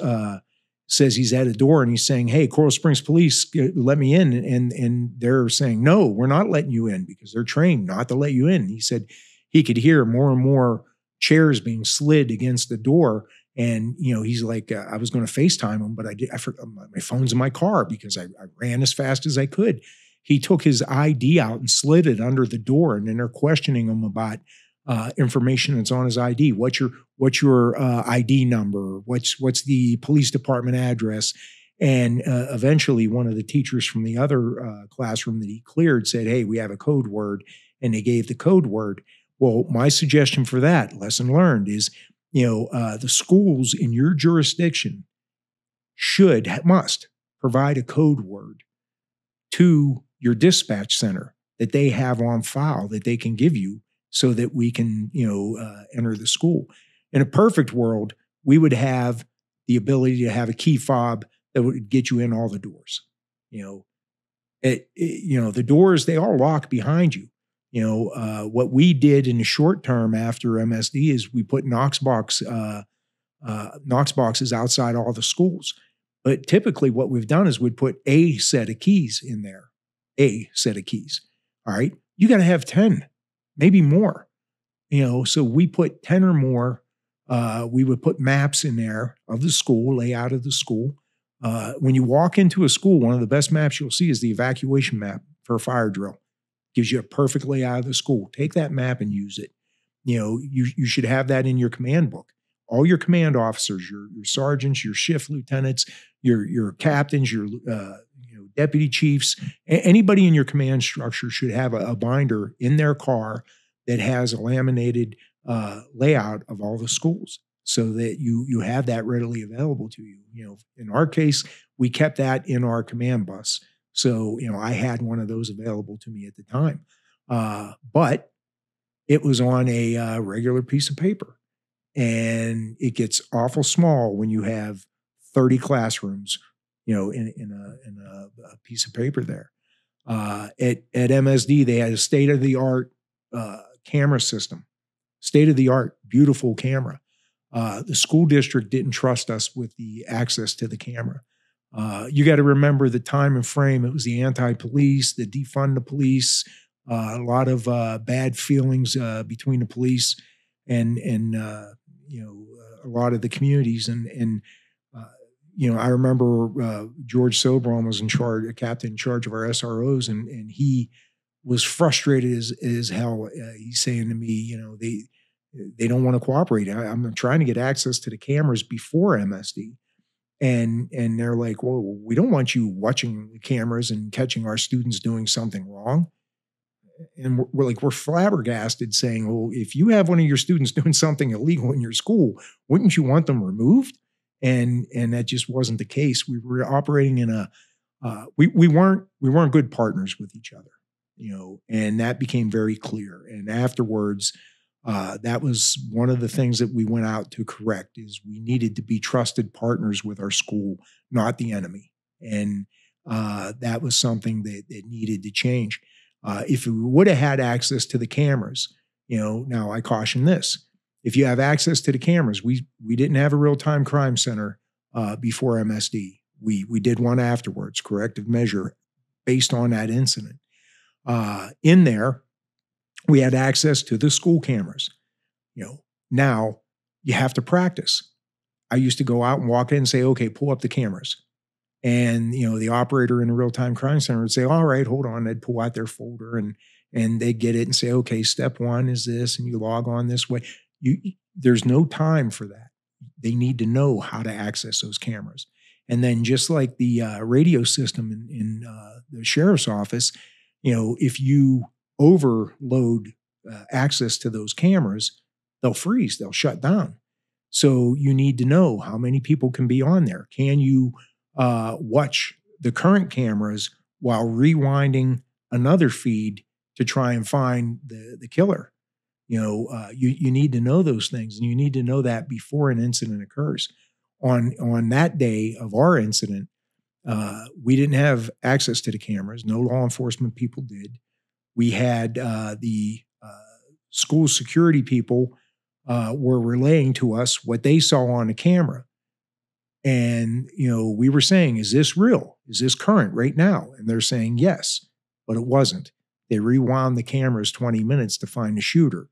says he's at a door and he's saying, "Hey, Coral Springs Police, let me in." And they're saying, "No, we're not letting you in," because they're trained not to let you in. He said he could hear more and more chairs being slid against the door. And, he's like, I was going to FaceTime him, but I forgot my phone's in my car because I ran as fast as I could. He took his ID out and slid it under the door. And then they're questioning him about information that's on his ID. What's your ID number? What's the police department address? And eventually one of the teachers from the other classroom that he cleared said, "Hey, we have a code word." And they gave the code word. Well, my suggestion for that, lesson learned, is the schools in your jurisdiction must provide a code word to your dispatch center that they have on file that they can give you so that we can, enter the school. In a perfect world, we would have the ability to have a key fob that would get you in all the doors. The doors, they all lock behind you. What we did in the short term after MSD is we put Knox boxes outside all the schools. But typically what we've done is we'd put a set of keys in there, All right. You got to have 10, maybe more, so we put 10 or more. We would put maps in there of the school, layout of the school. When you walk into a school, one of the best maps you'll see is the evacuation map for a fire drill. Gives you a perfect layout of the school. Take that map and use it. You should have that in your command book. All your command officers, your sergeants, your shift lieutenants, your captains, your deputy chiefs, anybody in your command structure should have a binder in their car that has a laminated layout of all the schools so that you have that readily available to you. In our case, we kept that in our command bus. So, I had one of those available to me at the time. But it was on a regular piece of paper. And it gets awful small when you have 30 classrooms, in a piece of paper there. At MSD, they had a state-of-the-art camera system. State-of-the-art, beautiful camera. The school district didn't trust us with the access to the camera. You got to remember the time and frame. It was the anti-police, the defund the police, a lot of bad feelings between the police and a lot of the communities. And I remember George Sobron was a captain in charge of our SROs, and he was frustrated as hell. He's saying to me, they don't want to cooperate. I'm trying to get access to the cameras before MSD. And they're like, "Well, we don't want you watching the cameras and catching our students doing something wrong." And we're flabbergasted saying, "Well, if you have one of your students doing something illegal in your school, wouldn't you want them removed?" And that just wasn't the case. We were operating in we weren't good partners with each other, and that became very clear. And afterwards, that was one of the things that we went out to correct is we needed to be trusted partners with our school, not the enemy. And that was something that needed to change. If we would have had access to the cameras, now I caution this. If you have access to the cameras, we didn't have a real-time crime center before MSD. We did one afterwards, corrective measure, based on that incident. In there, we had access to the school cameras. Now you have to practice. I used to go out and walk in and say, "Okay, pull up the cameras." And, the operator in a real-time crime center would say, "All right, hold on." They'd pull out their folder and they'd get it and say, "Okay, step 1 is this, and you log on this way." There's no time for that. They need to know how to access those cameras. And then just like the radio system in the sheriff's office, if you overload access to those cameras, they'll freeze, they'll shut down. So you need to know how many people can be on there. Can you watch the current cameras while rewinding another feed to try and find the killer? You need to know those things, and you need to know that before an incident occurs. On that day of our incident, we didn't have access to the cameras. No law enforcement people did. We had the school security people were relaying to us what they saw on the camera. And, we were saying, is this real? Is this current right now? And they're saying yes, but it wasn't. They rewound the cameras 20 minutes to find the shooter.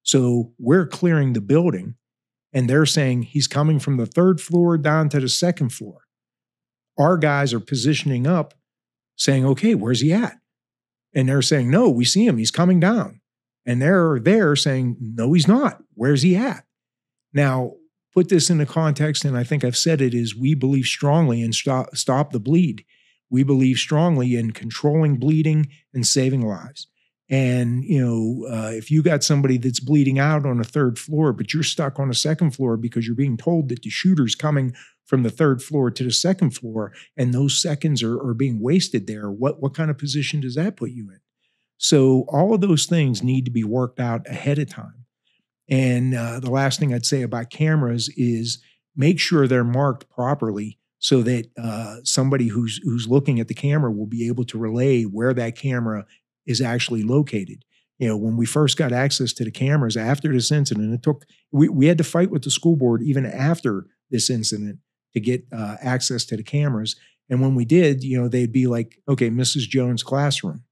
So we're clearing the building, and they're saying he's coming from the 3rd floor down to the 2nd floor. Our guys are positioning up saying, okay, where's he at? And they're saying, no, we see him. He's coming down. And they're there saying, no, he's not. Where's he at? Now, put this into context, and I think I've said it, is we believe strongly in stop the bleed. We believe strongly in controlling bleeding and saving lives. And, if you got somebody that's bleeding out on a 3rd floor, but you're stuck on a 2nd floor because you're being told that the shooter's coming from the 3rd floor to the 2nd floor, and those seconds are being wasted there, what kind of position does that put you in? So all of those things need to be worked out ahead of time. And the last thing I'd say about cameras is make sure they're marked properly so that somebody who's looking at the camera will be able to relay where that camera is actually located. When we first got access to the cameras after this incident, we had to fight with the school board even after this incident to get access to the cameras. And when we did, they'd be like, okay, Mrs. Jones' classroom.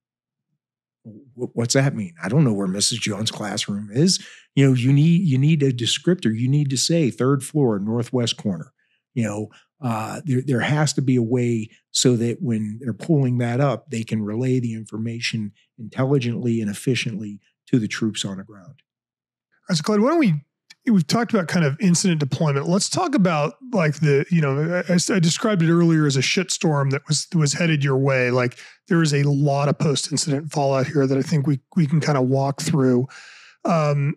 What's that mean? I don't know where Mrs. Jones' classroom is. You need a descriptor. You need to say 3rd floor, northwest corner. There has to be a way so that when they're pulling that up, they can relay the information intelligently and efficiently to the troops on the ground. All right, so Clyde, why don't we've talked about kind of incident deployment. Let's talk about like I described it earlier as a shitstorm that was headed your way. Like there is a lot of post-incident fallout here that I think we can kind of walk through. Where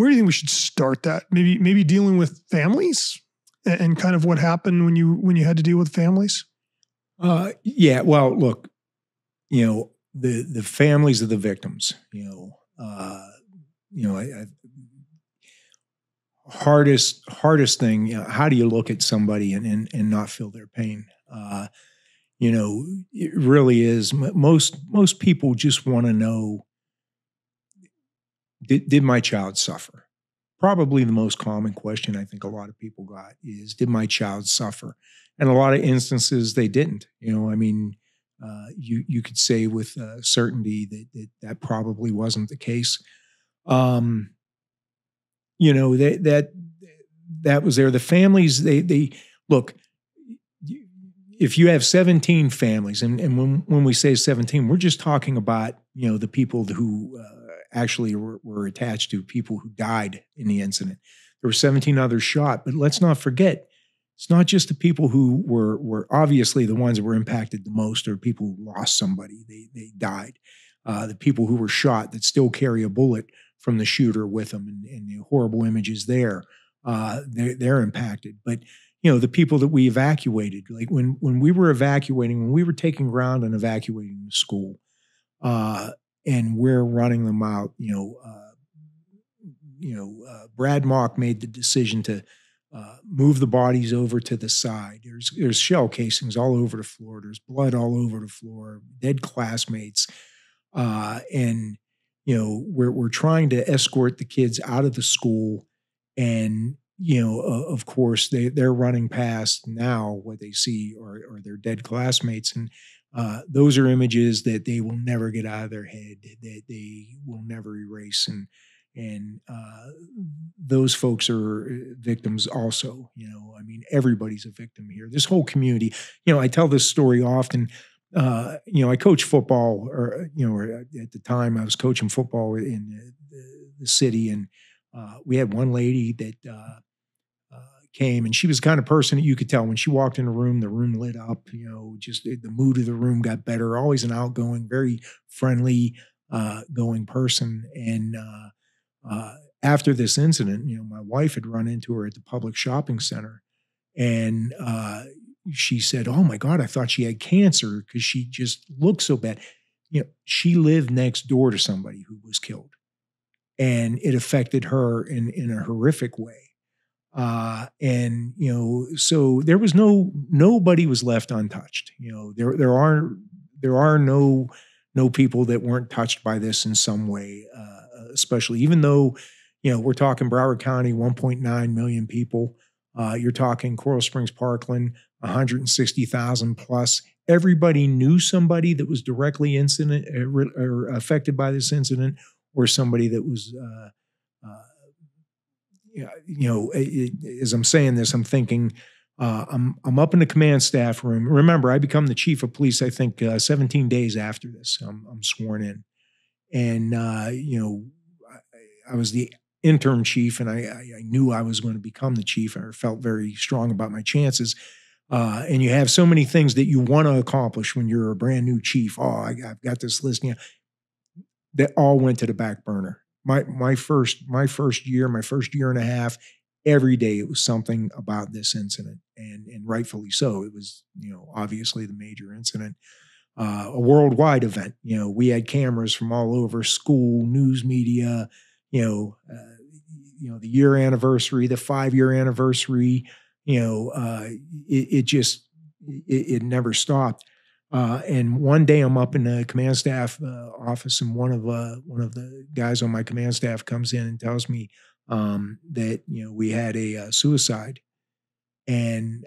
do you think we should start that? Maybe dealing with families and kind of what happened when you had to deal with families? Yeah. Well, look, the families of the victims, hardest thing, how do you look at somebody and not feel their pain? It really is. Most people just want to know, did my child suffer? Probably the most common question I think a lot of people got is, did my child suffer? And a lot of instances they didn't. You could say with certainty that probably wasn't the case. That was there. The families, they look, if you have 17 families, and when we say 17, we're just talking about, the people who actually were attached to people who died in the incident. There were 17 others shot, but let's not forget, it's not just the people who were obviously the ones that were impacted the most, or people who lost somebody, they died. The people who were shot that still carry a bullet from the shooter with them, and the horrible images there, they're impacted. But the people that we evacuated, like when we were evacuating, when we were taking ground and evacuating the school, and we're running them out, Brad Mock made the decision to move the bodies over to the side. There's shell casings all over the floor. There's blood all over the floor, dead classmates. And we're trying to escort the kids out of the school. And, of course, they're running past now what they see are their dead classmates. And those are images that they will never get out of their head, that they will never erase. And those folks are victims also. Everybody's a victim here. This whole community, I tell this story often. I coach football, or at the time I was coaching football in the city, and we had one lady that came, and she was the kind of person that you could tell when she walked in the room lit up. Just the mood of the room got better. Always an outgoing, very friendly, going person. And after this incident, my wife had run into her at the public shopping center, and she said, "Oh my God, I thought she had cancer because she just looked so bad." She lived next door to somebody who was killed, and it affected her in a horrific way. So there was nobody was left untouched. There are no people that weren't touched by this in some way, especially even though, we're talking Broward County, 1.9 million people. You're talking Coral Springs, Parkland, 160,000 plus. Everybody knew somebody that was directly or affected by this incident, or somebody that was, as I'm saying this, I'm thinking, I'm up in the command staff room. Remember, I become the chief of police, I think, 17 days after this. I'm sworn in. And, I was the interim chief, and I knew I was going to become the chief. I felt very strong about my chances. And you have so many things that you want to accomplish when you're a brand new chief. Oh, I've got this list. That all went to the back burner. My first year and a half, every day it was something about this incident, and rightfully so. It was, obviously the major incident, a worldwide event. We had cameras from all over, school, news media, the year anniversary, the 5-year anniversary, it never stopped. And one day I'm up in the command staff office, and one of the guys on my command staff comes in and tells me that we had a suicide, and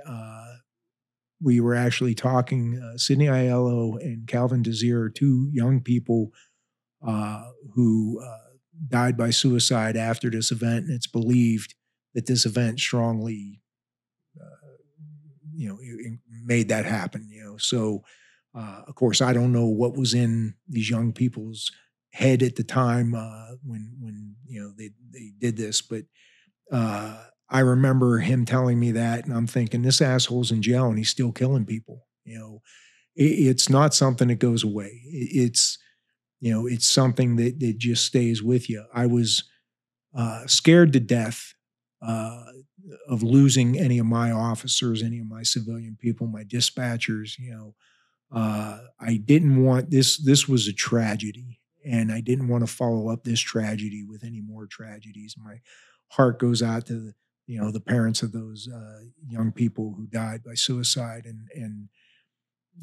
we were actually talking. Sidney Aiello and Calvin Desir are two young people who died by suicide after this event, and it's believed that this event strongly, made that happen. So. Of course, I don't know what was in these young people's head at the time when they did this, but I remember him telling me that, and I'm thinking, this asshole's in jail and he's still killing people. It's not something that goes away. It's something that just stays with you. I was scared to death of losing any of my officers, any of my civilian people, my dispatchers. I didn't want this. This was a tragedy, and I didn't want to follow up this tragedy with any more tragedies. My heart goes out to the parents of those young people who died by suicide, and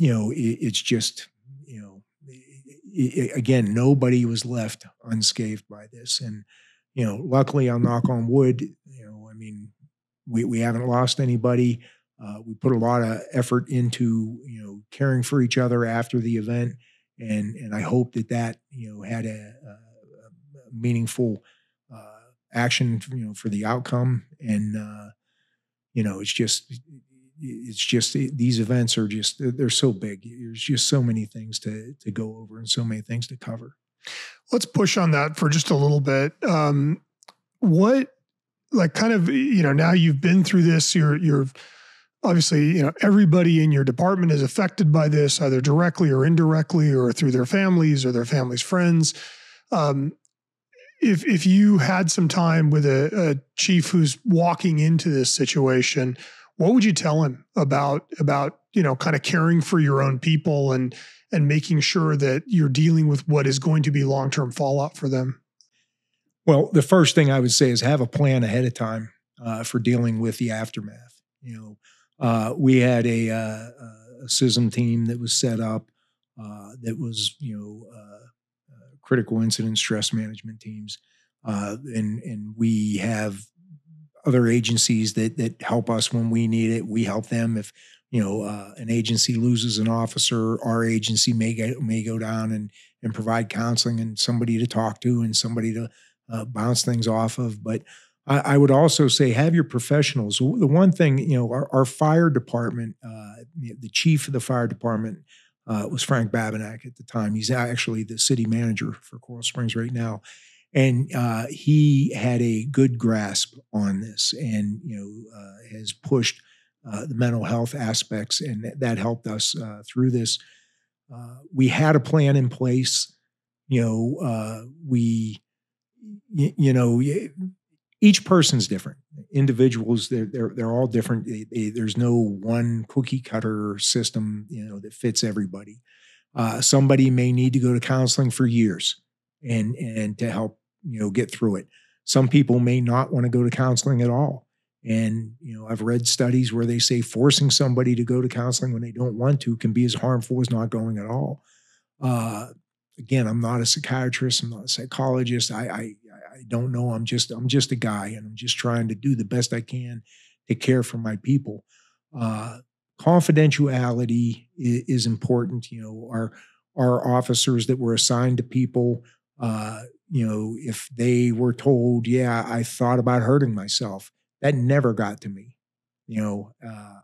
it's just again, nobody was left unscathed by this, and luckily, I'll knock on wood. We haven't lost anybody. We put a lot of effort into, caring for each other after the event. And I hope that had a meaningful action, for the outcome. And, it's just these events are they're so big. There's just so many things to go over and so many things to cover. Let's push on that for just a little bit. What, now you've been through this, you're obviously, everybody in your department is affected by this, either directly or indirectly, or through their families or their families' friends. If you had some time with a chief who's walking into this situation, what would you tell him about kind of caring for your own people and making sure that you're dealing with what is going to be long-term fallout for them? Well, the first thing I would say is have a plan ahead of time for dealing with the aftermath. We had a CISM team that was set up that was, critical incident stress management teams. And we have other agencies that help us when we need it. We help them if, an agency loses an officer, our agency may go down and provide counseling and somebody to talk to and somebody to bounce things off of. But I would also say have your professionals. The one thing, our fire department, the chief of the fire department was Frank Babinak at the time. He's actually the city manager for Coral Springs right now. And he had a good grasp on this and, has pushed the mental health aspects, and that helped us through this. We had a plan in place. Each person's different. Individuals, they're all different. There's no one cookie cutter system, that fits everybody. Somebody may need to go to counseling for years and to help, get through it. Some people may not want to go to counseling at all. And, I've read studies where they say forcing somebody to go to counseling when they don't want to can be as harmful as not going at all. Again, I'm not a psychiatrist. I'm not a psychologist. I don't know. I'm just a guy, and I'm just trying to do the best I can to care for my people. Confidentiality is important. You know, our officers that were assigned to people, you know, if they were told, yeah, I thought about hurting myself, that never got to me. You know,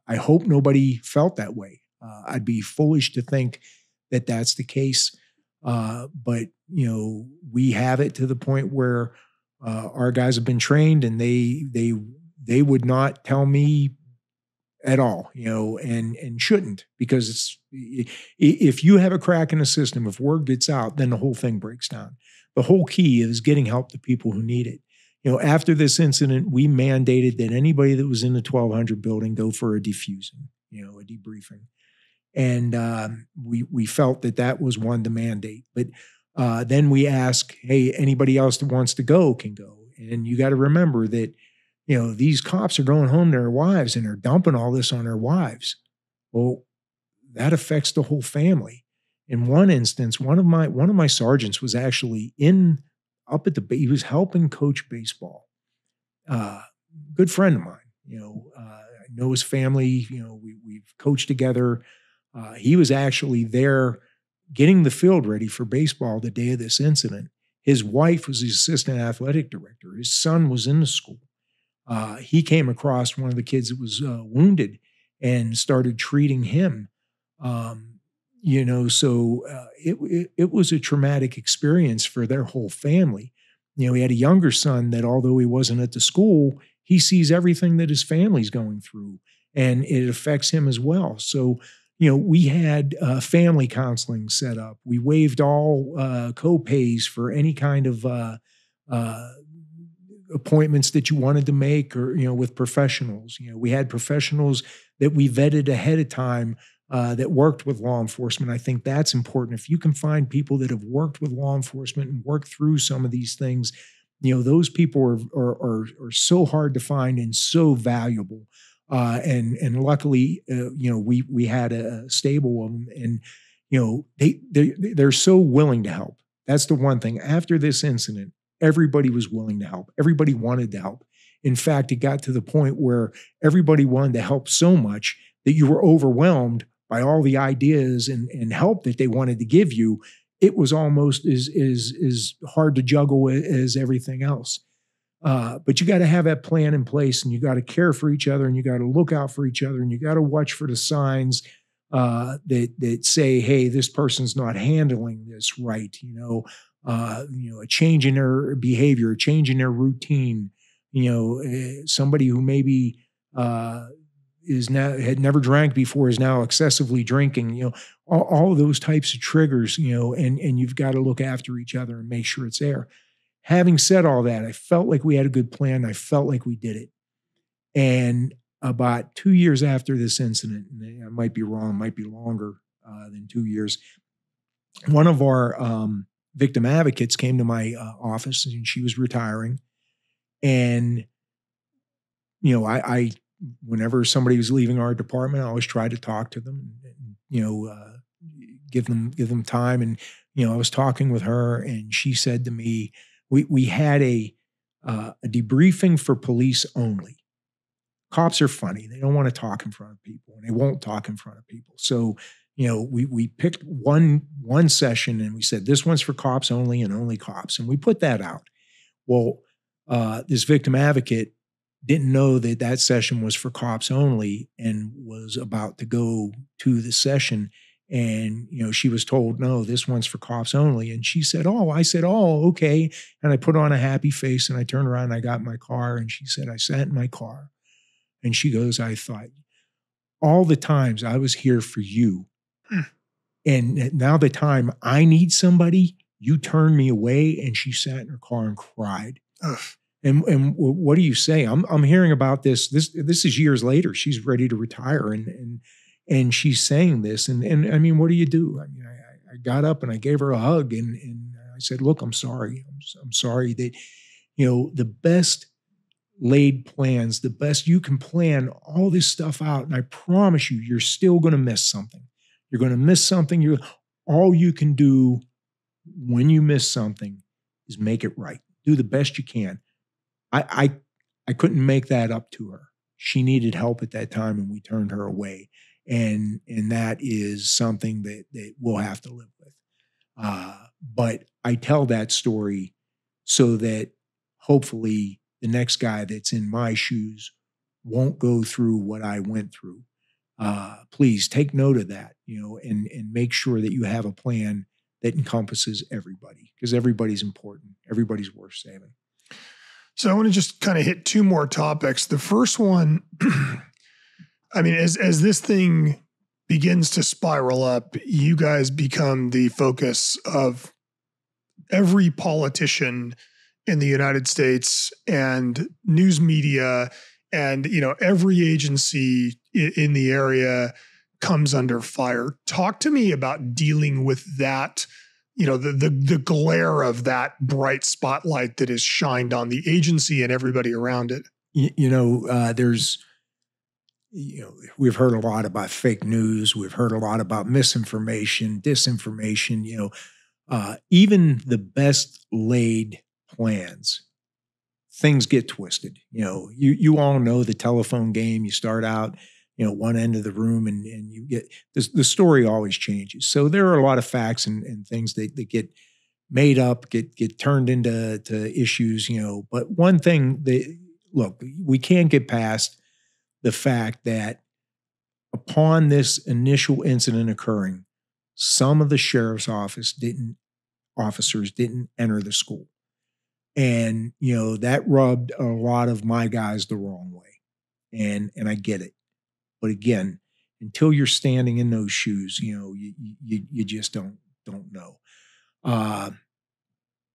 I hope nobody felt that way. I'd be foolish to think that that's the case. But, you know, we have it to the point where our guys have been trained and they would not tell me at all, you know, and shouldn't, because it's, if you have a crack in the system, if word gets out, then the whole thing breaks down. The whole key is getting help to people who need it. You know, after this incident, we mandated that anybody that was in the 1200 building go for a defusing, you know, a debriefing. And we felt that that was one to mandate. But then we ask, hey, anybody else that wants to go can go. And you got to remember that, you know, these cops are going home to their wives and they're dumping all this on their wives. Well, that affects the whole family. In one instance, one of my sergeants was actually he was helping coach baseball. Good friend of mine, you know, I know his family, you know, we've coached together. He was actually there getting the field ready for baseball the day of this incident. His wife was the assistant athletic director. His son was in the school. He came across one of the kids that was wounded and started treating him. You know, so it was a traumatic experience for their whole family. You know, he had a younger son that, although he wasn't at the school, he sees everything that his family's going through, and it affects him as well. So, you know, we had family counseling set up. We waived all co-pays for any kind of appointments that you wanted to make, or, you know, with professionals. You know, we had professionals that we vetted ahead of time that worked with law enforcement. I think that's important. If you can find people that have worked with law enforcement and worked through some of these things, you know, those people are so hard to find and so valuable. And luckily, you know, we had a stable of them, and, you know, they're so willing to help. That's the one thing. After this incident, everybody was willing to help. Everybody wanted to help. In fact, it got to the point where everybody wanted to help so much that you were overwhelmed by all the ideas and help that they wanted to give you. It was almost as hard to juggle as everything else. But you got to have that plan in place, and you got to care for each other, and you got to look out for each other, and you got to watch for the signs that say, hey, this person's not handling this right. You know, a change in their behavior, a change in their routine. You know, somebody who maybe had never drank before is now excessively drinking. You know, all of those types of triggers. You know, and you've got to look after each other and make sure it's there. Having said all that, I felt like we had a good plan. I felt like we did it. And about 2 years after this incident, and I might be wrong, might be longer than 2 years, one of our victim advocates came to my office, and she was retiring. And, you know, I whenever somebody was leaving our department, I always tried to talk to them and, you know, give them time. And, you know, I was talking with her, and she said to me, we had a debriefing for police only. Cops are funny. They don't want to talk in front of people, and they won't talk in front of people. So, you know, we picked one session, and we said, this one's for cops only and only cops. And we put that out. Well, this victim advocate didn't know that that session was for cops only, and was about to go to the session. And, you know, she was told, no, this one's for cops only. And she said, oh, I said, oh, okay. And I put on a happy face, and I turned around and I got in my car, and she said, I sat in my car. And she goes, I thought, all the times I was here for you. And now the time I need somebody, you turned me away. And she sat in her car and cried. And what do you say? I'm hearing about this. This is years later. She's ready to retire, and she's saying this. And I mean, what do you do? I mean, I got up and I gave her a hug, and I said, look, I'm sorry. I'm sorry that, you know, the best laid plans, the best you can plan all this stuff out. And I promise you, you're still going to miss something. You're going to miss something. All you can do when you miss something is make it right. Do the best you can. I couldn't make that up to her. she needed help at that time, and we turned her away. And that is something that we'll have to live with. But I tell that story so that hopefully the next guy that's in my shoes won't go through what I went through. Please take note of that, and make sure that you have a plan that encompasses everybody, because everybody's important. Everybody's worth saving. So I want to just kind of hit two more topics. The first one, I mean, as this thing begins to spiral up, you guys become the focus of every politician in the United States and news media, and every agency in the area comes under fire. Talk to me about dealing with that, the glare of that bright spotlight that is shined on the agency and everybody around it. We've heard a lot about fake news. We've heard a lot about misinformation, disinformation. Even the best laid plans, things get twisted. You all know the telephone game. You start out, one end of the room, and you get the story always changes. So there are a lot of facts and things that get made up, get turned into issues. But one thing we can't get past the fact that upon this initial incident occurring, some of the sheriff's officers didn't enter the school. And, that rubbed a lot of my guys the wrong way. And I get it. But again, until you're standing in those shoes, you just don't know.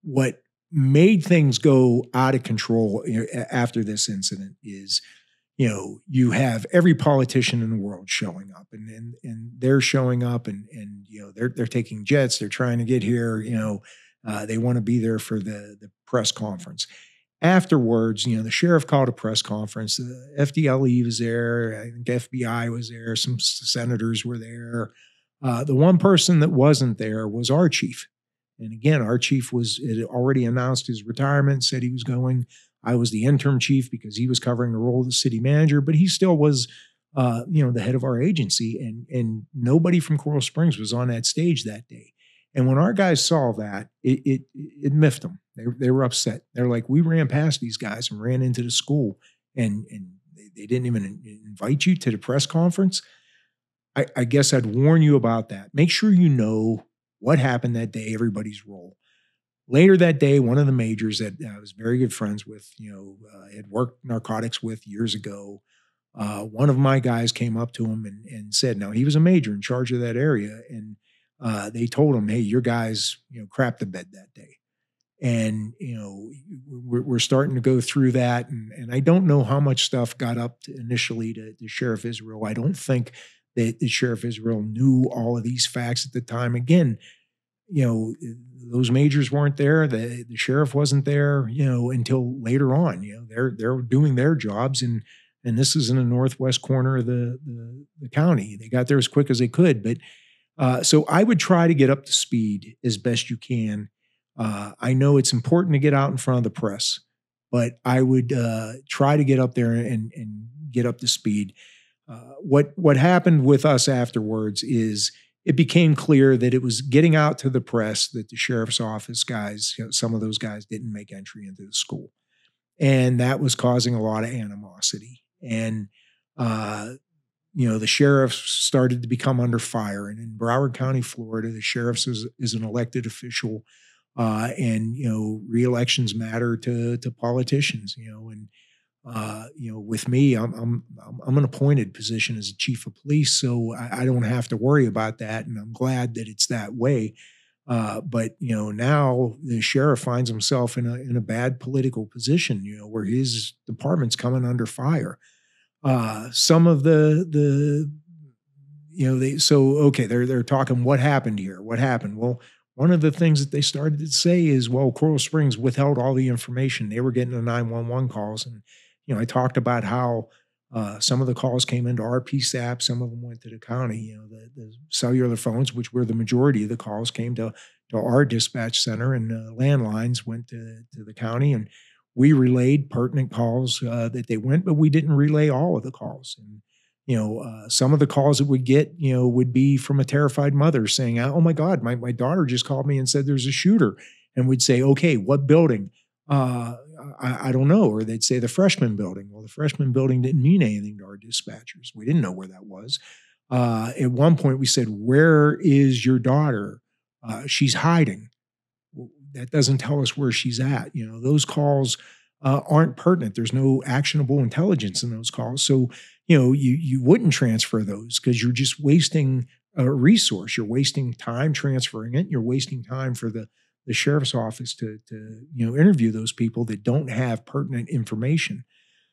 What made things go out of control after this incident is, you have every politician in the world showing up, and they're showing up, and they're taking jets. They're trying to get here. They want to be there for the press conference. Afterwards, the sheriff called a press conference. The FDLE was there. I think FBI was there. Some senators were there. The one person that wasn't there was our chief. And again, our chief had already announced his retirement, said he was going. I was the interim chief because he was covering the role of the city manager, but he still was, the head of our agency. And nobody from Coral Springs was on that stage that day. And when our guys saw that, it miffed them. They were upset. They're like, we ran past these guys and ran into the school, and they didn't even invite you to the press conference. I guess I'd warn you about that. Make sure you know what happened that day, everybody's role. Later that day, one of the majors that I was very good friends with, had worked narcotics with years ago, one of my guys came up to him and said, now he was a major in charge of that area, and they told him, hey, your guys, crapped the bed that day. And, we're starting to go through that. And I don't know how much stuff got up initially to Sheriff Israel. I don't think that the Sheriff Israel knew all of these facts at the time. Again, those majors weren't there. The sheriff wasn't there, until later on. They're doing their jobs, and this is in the northwest corner of the county. They got there as quick as they could. But so I would try to get up to speed as best you can. I know it's important to get out in front of the press, but I would try to get up there and get up to speed. What happened with us afterwards is it became clear that it was getting out to the press that the sheriff's office guys, some of those guys didn't make entry into the school. And that was causing a lot of animosity. And, the sheriff started to become under fire. And in Broward County, Florida, the sheriff is an elected official. And re-elections matter to politicians, and with me, I'm an appointed position as a chief of police, so I don't have to worry about that, and I'm glad that it's that way. But now the sheriff finds himself in a bad political position, where his department's coming under fire. Some of they're talking, what happened here? What happened? Well, one of the things that they started to say is, well, Coral Springs withheld all the information. They were getting the 911 calls. And, I talked about how some of the calls came into our PSAP. Some of them went to the county. The cellular phones, which were the majority of the calls, came to our dispatch center, and landlines went to the county. And we relayed pertinent calls that they went, but we didn't relay all of the calls. And some of the calls that we'd get, would be from a terrified mother saying, "Oh my God, my daughter just called me and said there's a shooter." And we'd say, "Okay, what building?" I don't know. Or they'd say the freshman building. Well, the freshman building didn't mean anything to our dispatchers. We didn't know where that was. At one point we said, "Where is your daughter?" "She's hiding." Well, that doesn't tell us where she's at. Those calls aren't pertinent. There's no actionable intelligence in those calls. So, you wouldn't transfer those because you're just wasting a resource. You're wasting time transferring it. You're wasting time for the sheriff's office to interview those people that don't have pertinent information.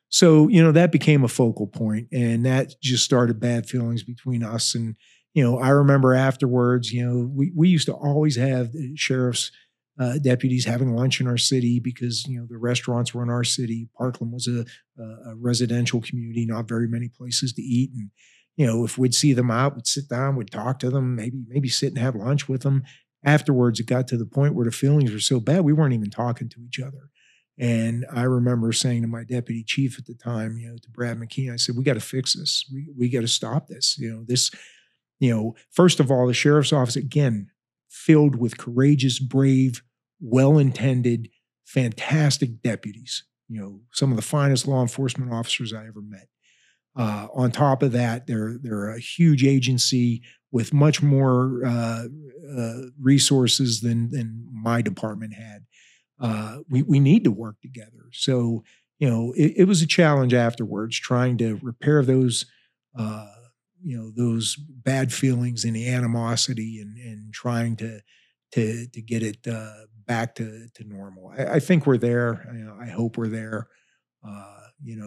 So, that became a focal point, and that just started bad feelings between us. And, I remember afterwards, we used to always have the sheriff's deputies having lunch in our city because, the restaurants were in our city. Parkland was a residential community, not very many places to eat. And, if we'd see them out, we'd sit down, we'd talk to them, maybe sit and have lunch with them. Afterwards, it got to the point where the feelings were so bad, we weren't even talking to each other. And I remember saying to my deputy chief at the time, to Brad McKean, I said, "We got to fix this. We got to stop this. First of all, the sheriff's office, again, filled with courageous, brave, well-intended, fantastic deputies, some of the finest law enforcement officers I ever met. On top of that, they're a huge agency with much more resources than my department had. We need to work together." So, it was a challenge afterwards trying to repair those those bad feelings and the animosity and trying to get it back to normal. I think we're there. I hope we're there.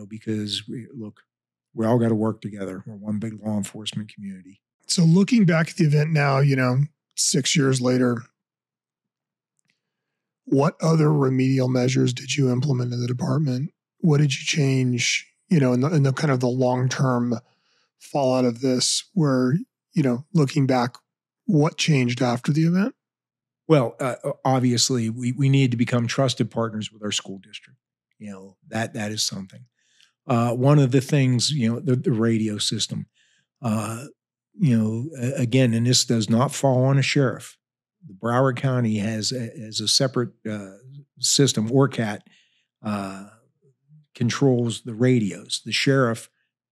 Because we all got to work together. We're one big law enforcement community. So looking back at the event now, 6 years later, what other remedial measures did you implement in the department? What did you change, in the kind of the long-term fallout of this where, looking back, what changed after the event? Well, obviously we need to become trusted partners with our school district. That is something. One of the things, the radio system, again, and this does not fall on a sheriff. The Broward County has a separate system. ORCAT controls the radios. The sheriff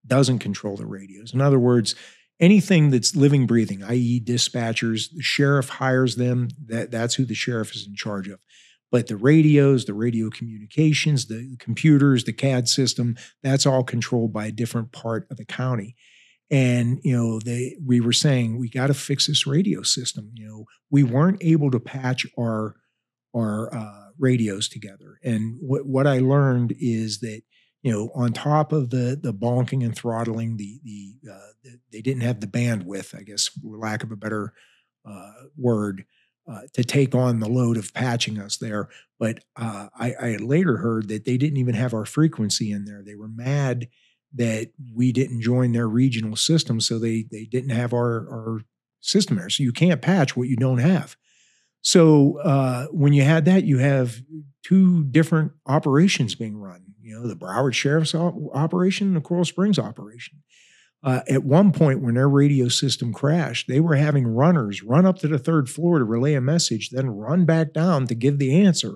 doesn't control the radios. In other words, anything that's living, breathing, i.e. dispatchers, the sheriff hires them. That's who the sheriff is in charge of. But the radios, the radio communications, the computers, the CAD system, that's all controlled by a different part of the county. And, we were saying, we got to fix this radio system. We weren't able to patch our radios together. And what I learned is that, on top of the bonking and throttling, they didn't have the bandwidth, I guess, for lack of a better word, to take on the load of patching us there. But I later heard that they didn't even have our frequency in there. They were mad that we didn't join their regional system, so they didn't have our system there. So you can't patch what you don't have. So when you had that, you have two different operations being run. The Broward Sheriff's operation and the Coral Springs operation. At one point, when their radio system crashed, they were having runners run up to the third floor to relay a message, then run back down to give the answer.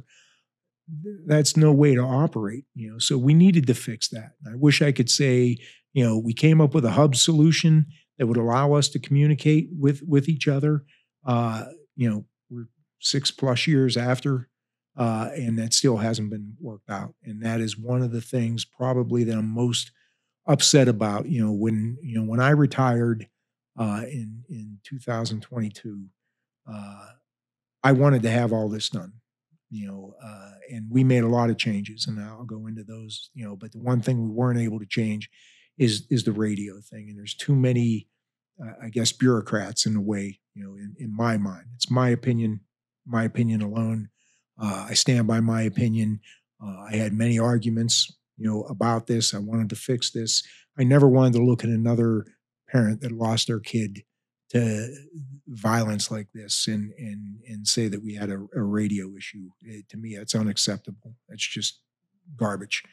That's no way to operate, so we needed to fix that. I wish I could say, we came up with a hub solution that would allow us to communicate with each other. We're 6+ years after, and that still hasn't been worked out. And that is one of the things probably that I'm most upset about. When I retired in 2022, I wanted to have all this done. And we made a lot of changes, and I'll go into those, but the one thing we weren't able to change is the radio thing. And there's too many, I guess, bureaucrats in a way, in my mind. It's my opinion alone. I stand by my opinion. I had many arguments, about this. I wanted to fix this. I never wanted to look at another parent that lost their kid to violence like this and say that we had a radio issue. To me, that's unacceptable. That's just garbage.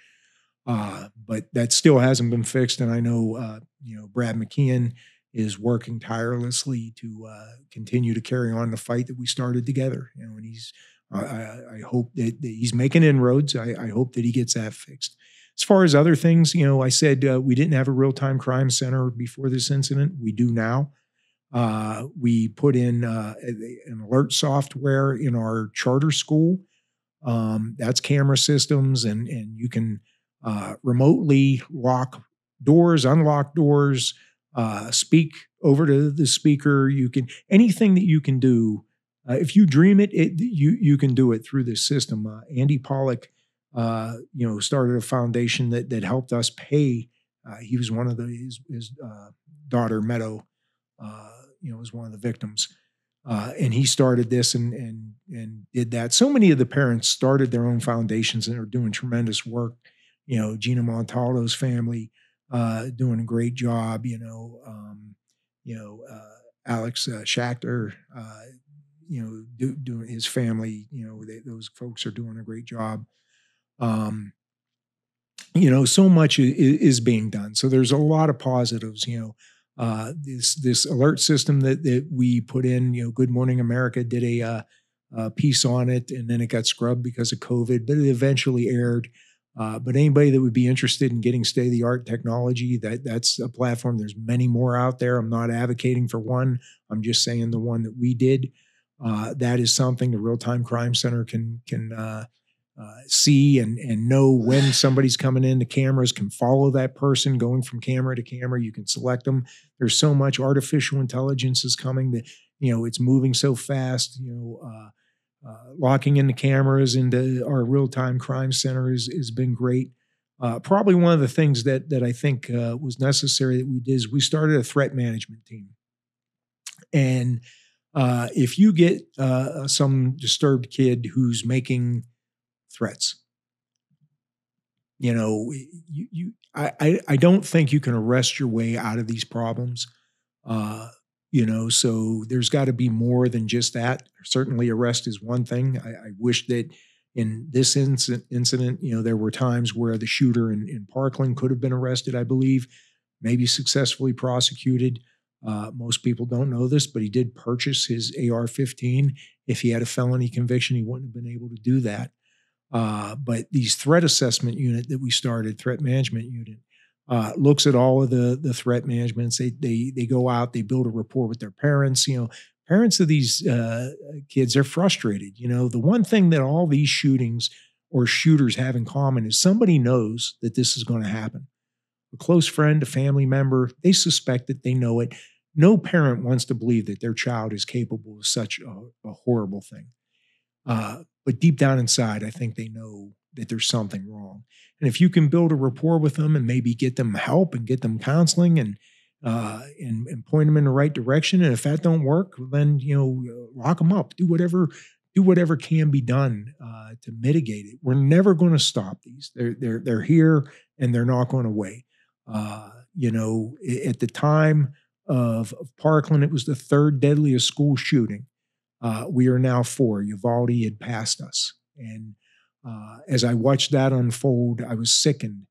But that still hasn't been fixed. And I know, Brad McKeon is working tirelessly to continue to carry on the fight that we started together. And he's, I hope that he's making inroads. I hope that he gets that fixed. As far as other things, I said we didn't have a real-time crime center before this incident. We do now. We put in an alert software in our charter school. That's camera systems, and you can remotely lock doors, unlock doors, speak over to the speaker. You can, anything that you can do. If you dream it, you can do it through this system. Andy Pollock, started a foundation that helped us pay. He was one of his daughter Meadow, was one of the victims, and he started this and did that. So many of the parents started their own foundations and are doing tremendous work. Gina Montalto's family doing a great job. Alex Schachter. Doing his family, those folks are doing a great job. So much is being done. So there's a lot of positives, this alert system that we put in, Good Morning America did a piece on it, and then it got scrubbed because of COVID, but it eventually aired. But anybody that would be interested in getting state-of-the-art technology, that's a platform. There's many more out there. I'm not advocating for one. I'm just saying the one that we did. That is something the Real-Time Crime Center can see and know when somebody's coming in. The cameras can follow that person going from camera to camera. You can select them. There's so much artificial intelligence is coming that, it's moving so fast. Locking in the cameras into our Real-Time Crime Center has been great. Probably one of the things that I think was necessary that we did is we started a threat management team. And if you get some disturbed kid who's making threats, I don't think you can arrest your way out of these problems. So there's got to be more than just that. Certainly arrest is one thing. I wish that in this incident, there were times where the shooter in Parkland could have been arrested, I believe, maybe successfully prosecuted. Most people don't know this, but he did purchase his AR-15. If he had a felony conviction, he wouldn't have been able to do that. But these threat assessment unit that we started, threat management unit, looks at all of the threat managements. They go out, they build a rapport with their parents. Parents of these kids are frustrated. The one thing that all these shootings or shooters have in common is somebody knows that this is going to happen. A close friend, a family member, they suspect it, they know it. No parent wants to believe that their child is capable of such a horrible thing. But deep down inside, I think they know that there's something wrong. And if you can build a rapport with them and maybe get them help and get them counseling and point them in the right direction, and if that don't work, then lock them up. Do whatever can be done to mitigate it. We're never going to stop these. They're here and they're not going away. At the time of Parkland, it was the third deadliest school shooting. We are now 4. Uvalde had passed us. And as I watched that unfold, I was sickened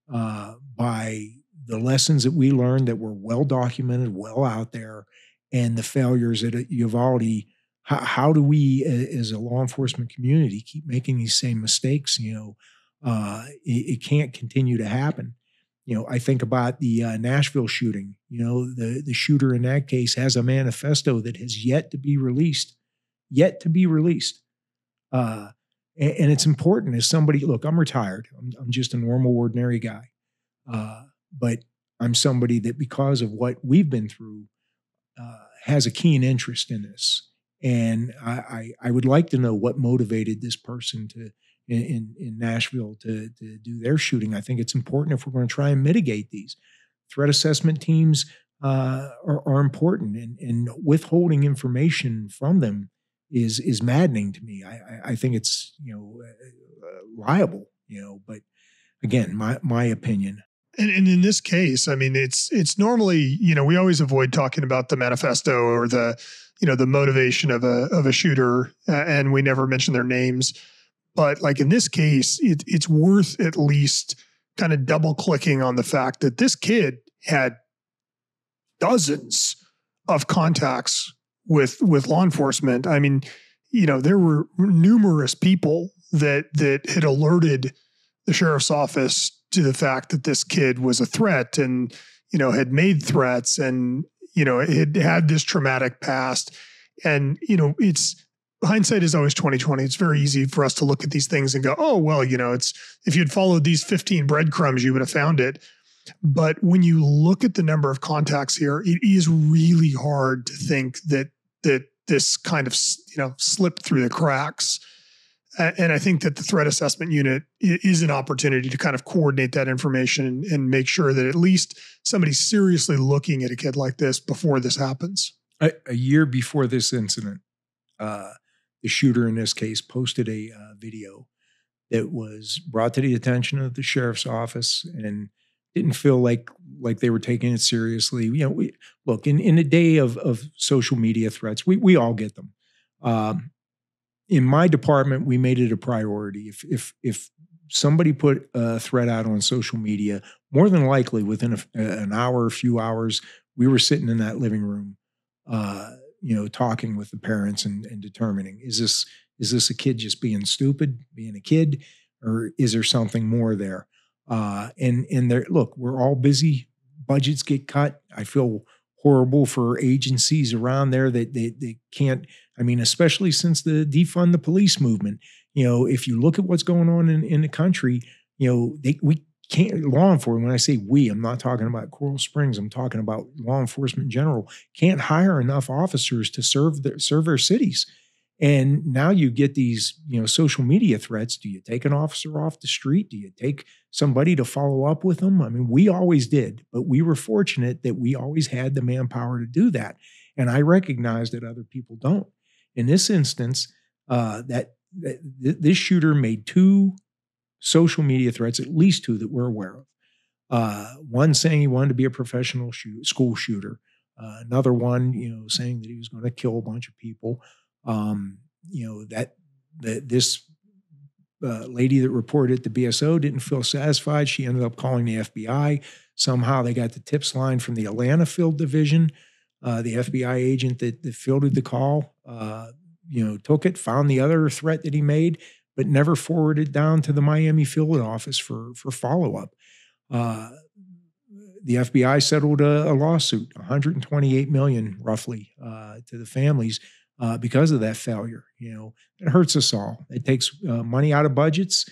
by the lessons that we learned that were well documented, well out there, and the failures at Uvalde. How do we, as a law enforcement community, keep making these same mistakes? It can't continue to happen. I think about the Nashville shooting. The shooter in that case has a manifesto that has yet to be released. And it's important as somebody, look, I'm retired. I'm just a normal, ordinary guy. But I'm somebody that, because of what we've been through, has a keen interest in this. And I would like to know what motivated this person in Nashville to do their shooting. I think it's important if we're going to try and mitigate these. Threat assessment teams are important, and withholding information from them is maddening to me. I think it's liable, but again, my opinion. And in this case, I mean, it's normally, we always avoid talking about the manifesto or the motivation of a shooter, and we never mention their names. But like in this case, it's worth at least kind of double clicking on the fact that this kid had dozens of contacts with law enforcement. I mean, there were numerous people that had alerted the sheriff's office to the fact that this kid was a threat and, had made threats and, had this traumatic past. And, it's hindsight is always 20/20. It's very easy for us to look at these things and go, oh, well, it's, if you'd followed these 15 breadcrumbs, you would have found it. But when you look at the number of contacts here, it is really hard to think that this kind of, slipped through the cracks. And I think that the threat assessment unit is an opportunity to kind of coordinate that information and make sure that at least somebody's seriously looking at a kid like this before this happens. A year before this incident, the shooter in this case posted a video that was brought to the attention of the sheriff's office and didn't feel like they were taking it seriously. Look, in a day of social media threats, we all get them. In my department, we made it a priority. If somebody put a threat out on social media, more than likely within an hour, a few hours, we were sitting in that living room, talking with the parents and determining, is this a kid just being stupid, being a kid, or is there something more there? And there, look, we're all busy. Budgets get cut. I feel horrible for agencies around there that they can't. I mean, especially since the defund the police movement. If you look at what's going on in the country, we can't. Law enforcement. When I say we, I'm not talking about Coral Springs. I'm talking about law enforcement in general. Can't hire enough officers to serve their cities. And now you get these, social media threats. Do you take an officer off the street? Do you take somebody to follow up with them? I mean, we always did, but we were fortunate that we always had the manpower to do that. And I recognize that other people don't. In this instance, this shooter made 2 social media threats, at least 2 that we're aware of. One saying he wanted to be a professional school shooter. Another one, saying that he was going to kill a bunch of people. This lady that reported the BSO didn't feel satisfied. She ended up calling the FBI. Somehow they got the tips line from the Atlanta Field Division. The FBI agent that fielded the call, took it, found the other threat that he made, but never forwarded down to the Miami field office for follow-up. The FBI settled a lawsuit, $128 million roughly, to the families. Because of that failure, it hurts us all. It takes money out of budgets.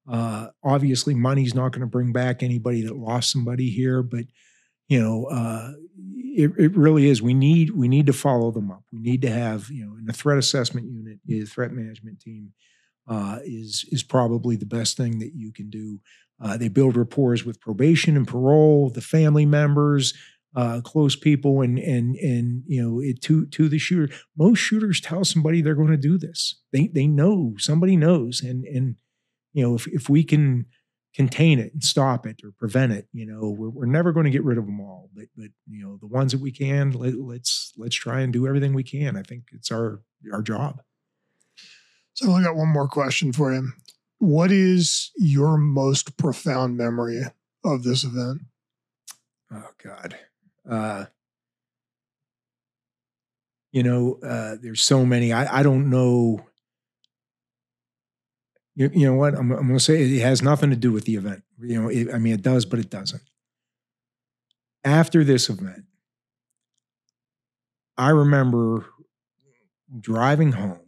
Obviously, money's not going to bring back anybody that lost somebody here, but it really is. We need to follow them up. We need to have, in the threat assessment unit, the threat management team is probably the best thing that you can do. They build rapport with probation and parole, the family members. Close people and to the shooter. Most shooters tell somebody they're going to do this. They know, somebody knows, and if we can contain it and stop it or prevent it, we're never going to get rid of them all. But the ones that we can, let's try and do everything we can. I think it's our job. So I got one more question for you. What is your most profound memory of this event? Oh God. There's so many. I don't know. You know what? I'm going to say it has nothing to do with the event. It does, but it doesn't. After this event, I remember driving home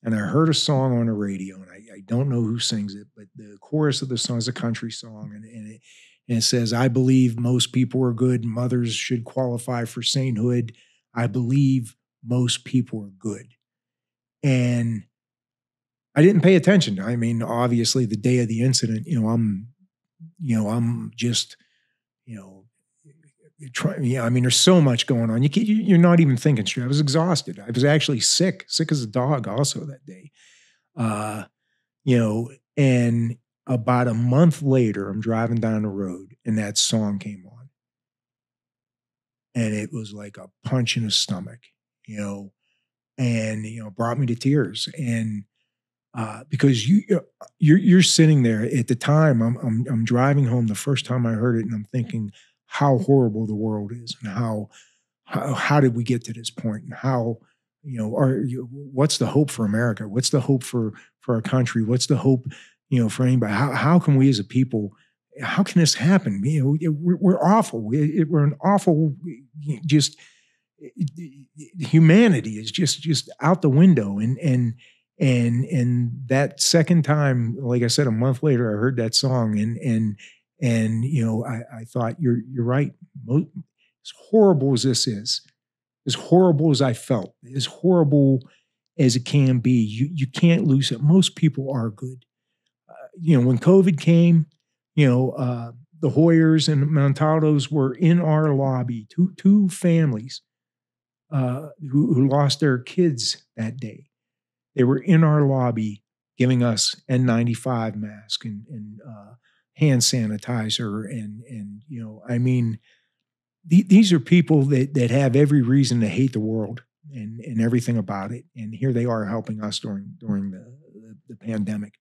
and I heard a song on the radio, and I don't know who sings it, but the chorus of the song is a country song, and it says, "I believe most people are good. Mothers should qualify for sainthood. I believe most people are good." And I didn't pay attention. I mean, obviously, the day of the incident, I'm just, trying. There's so much going on. You're not even thinking straight. I was exhausted. I was actually sick as a dog also that day. And about a month later, I'm driving down the road and that song came on. And it was like a punch in the stomach, and, brought me to tears. And because you're sitting there at the time. I'm driving home the first time I heard it, and I'm thinking how horrible the world is, and how did we get to this point, and how what's the hope for America? What's the hope for our country? What's the hope for anybody? How can we as a people? How can this happen? We're awful. We're an awful. Just humanity is just out the window, and that second time, like I said, a month later, I heard that song, and I thought you're right. As horrible as this is, as horrible as I felt, as horrible as it can be, you can't lose it. Most people are good. When COVID came, the Hoyers and Montaldos were in our lobby. Two families who lost their kids that day. They were in our lobby giving us N95 mask and hand sanitizer. These are people that have every reason to hate the world and everything about it. And here they are helping us during the pandemic.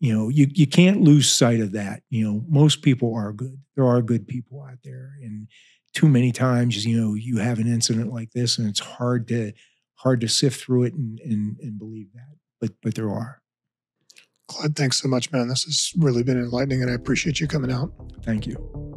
You can't lose sight of that. Most people are good. There are good people out there. And too many times, you have an incident like this, and it's hard to sift through it and believe that, but there are. Clyde, thanks so much, man. This has really been enlightening, and I appreciate you coming out. Thank you.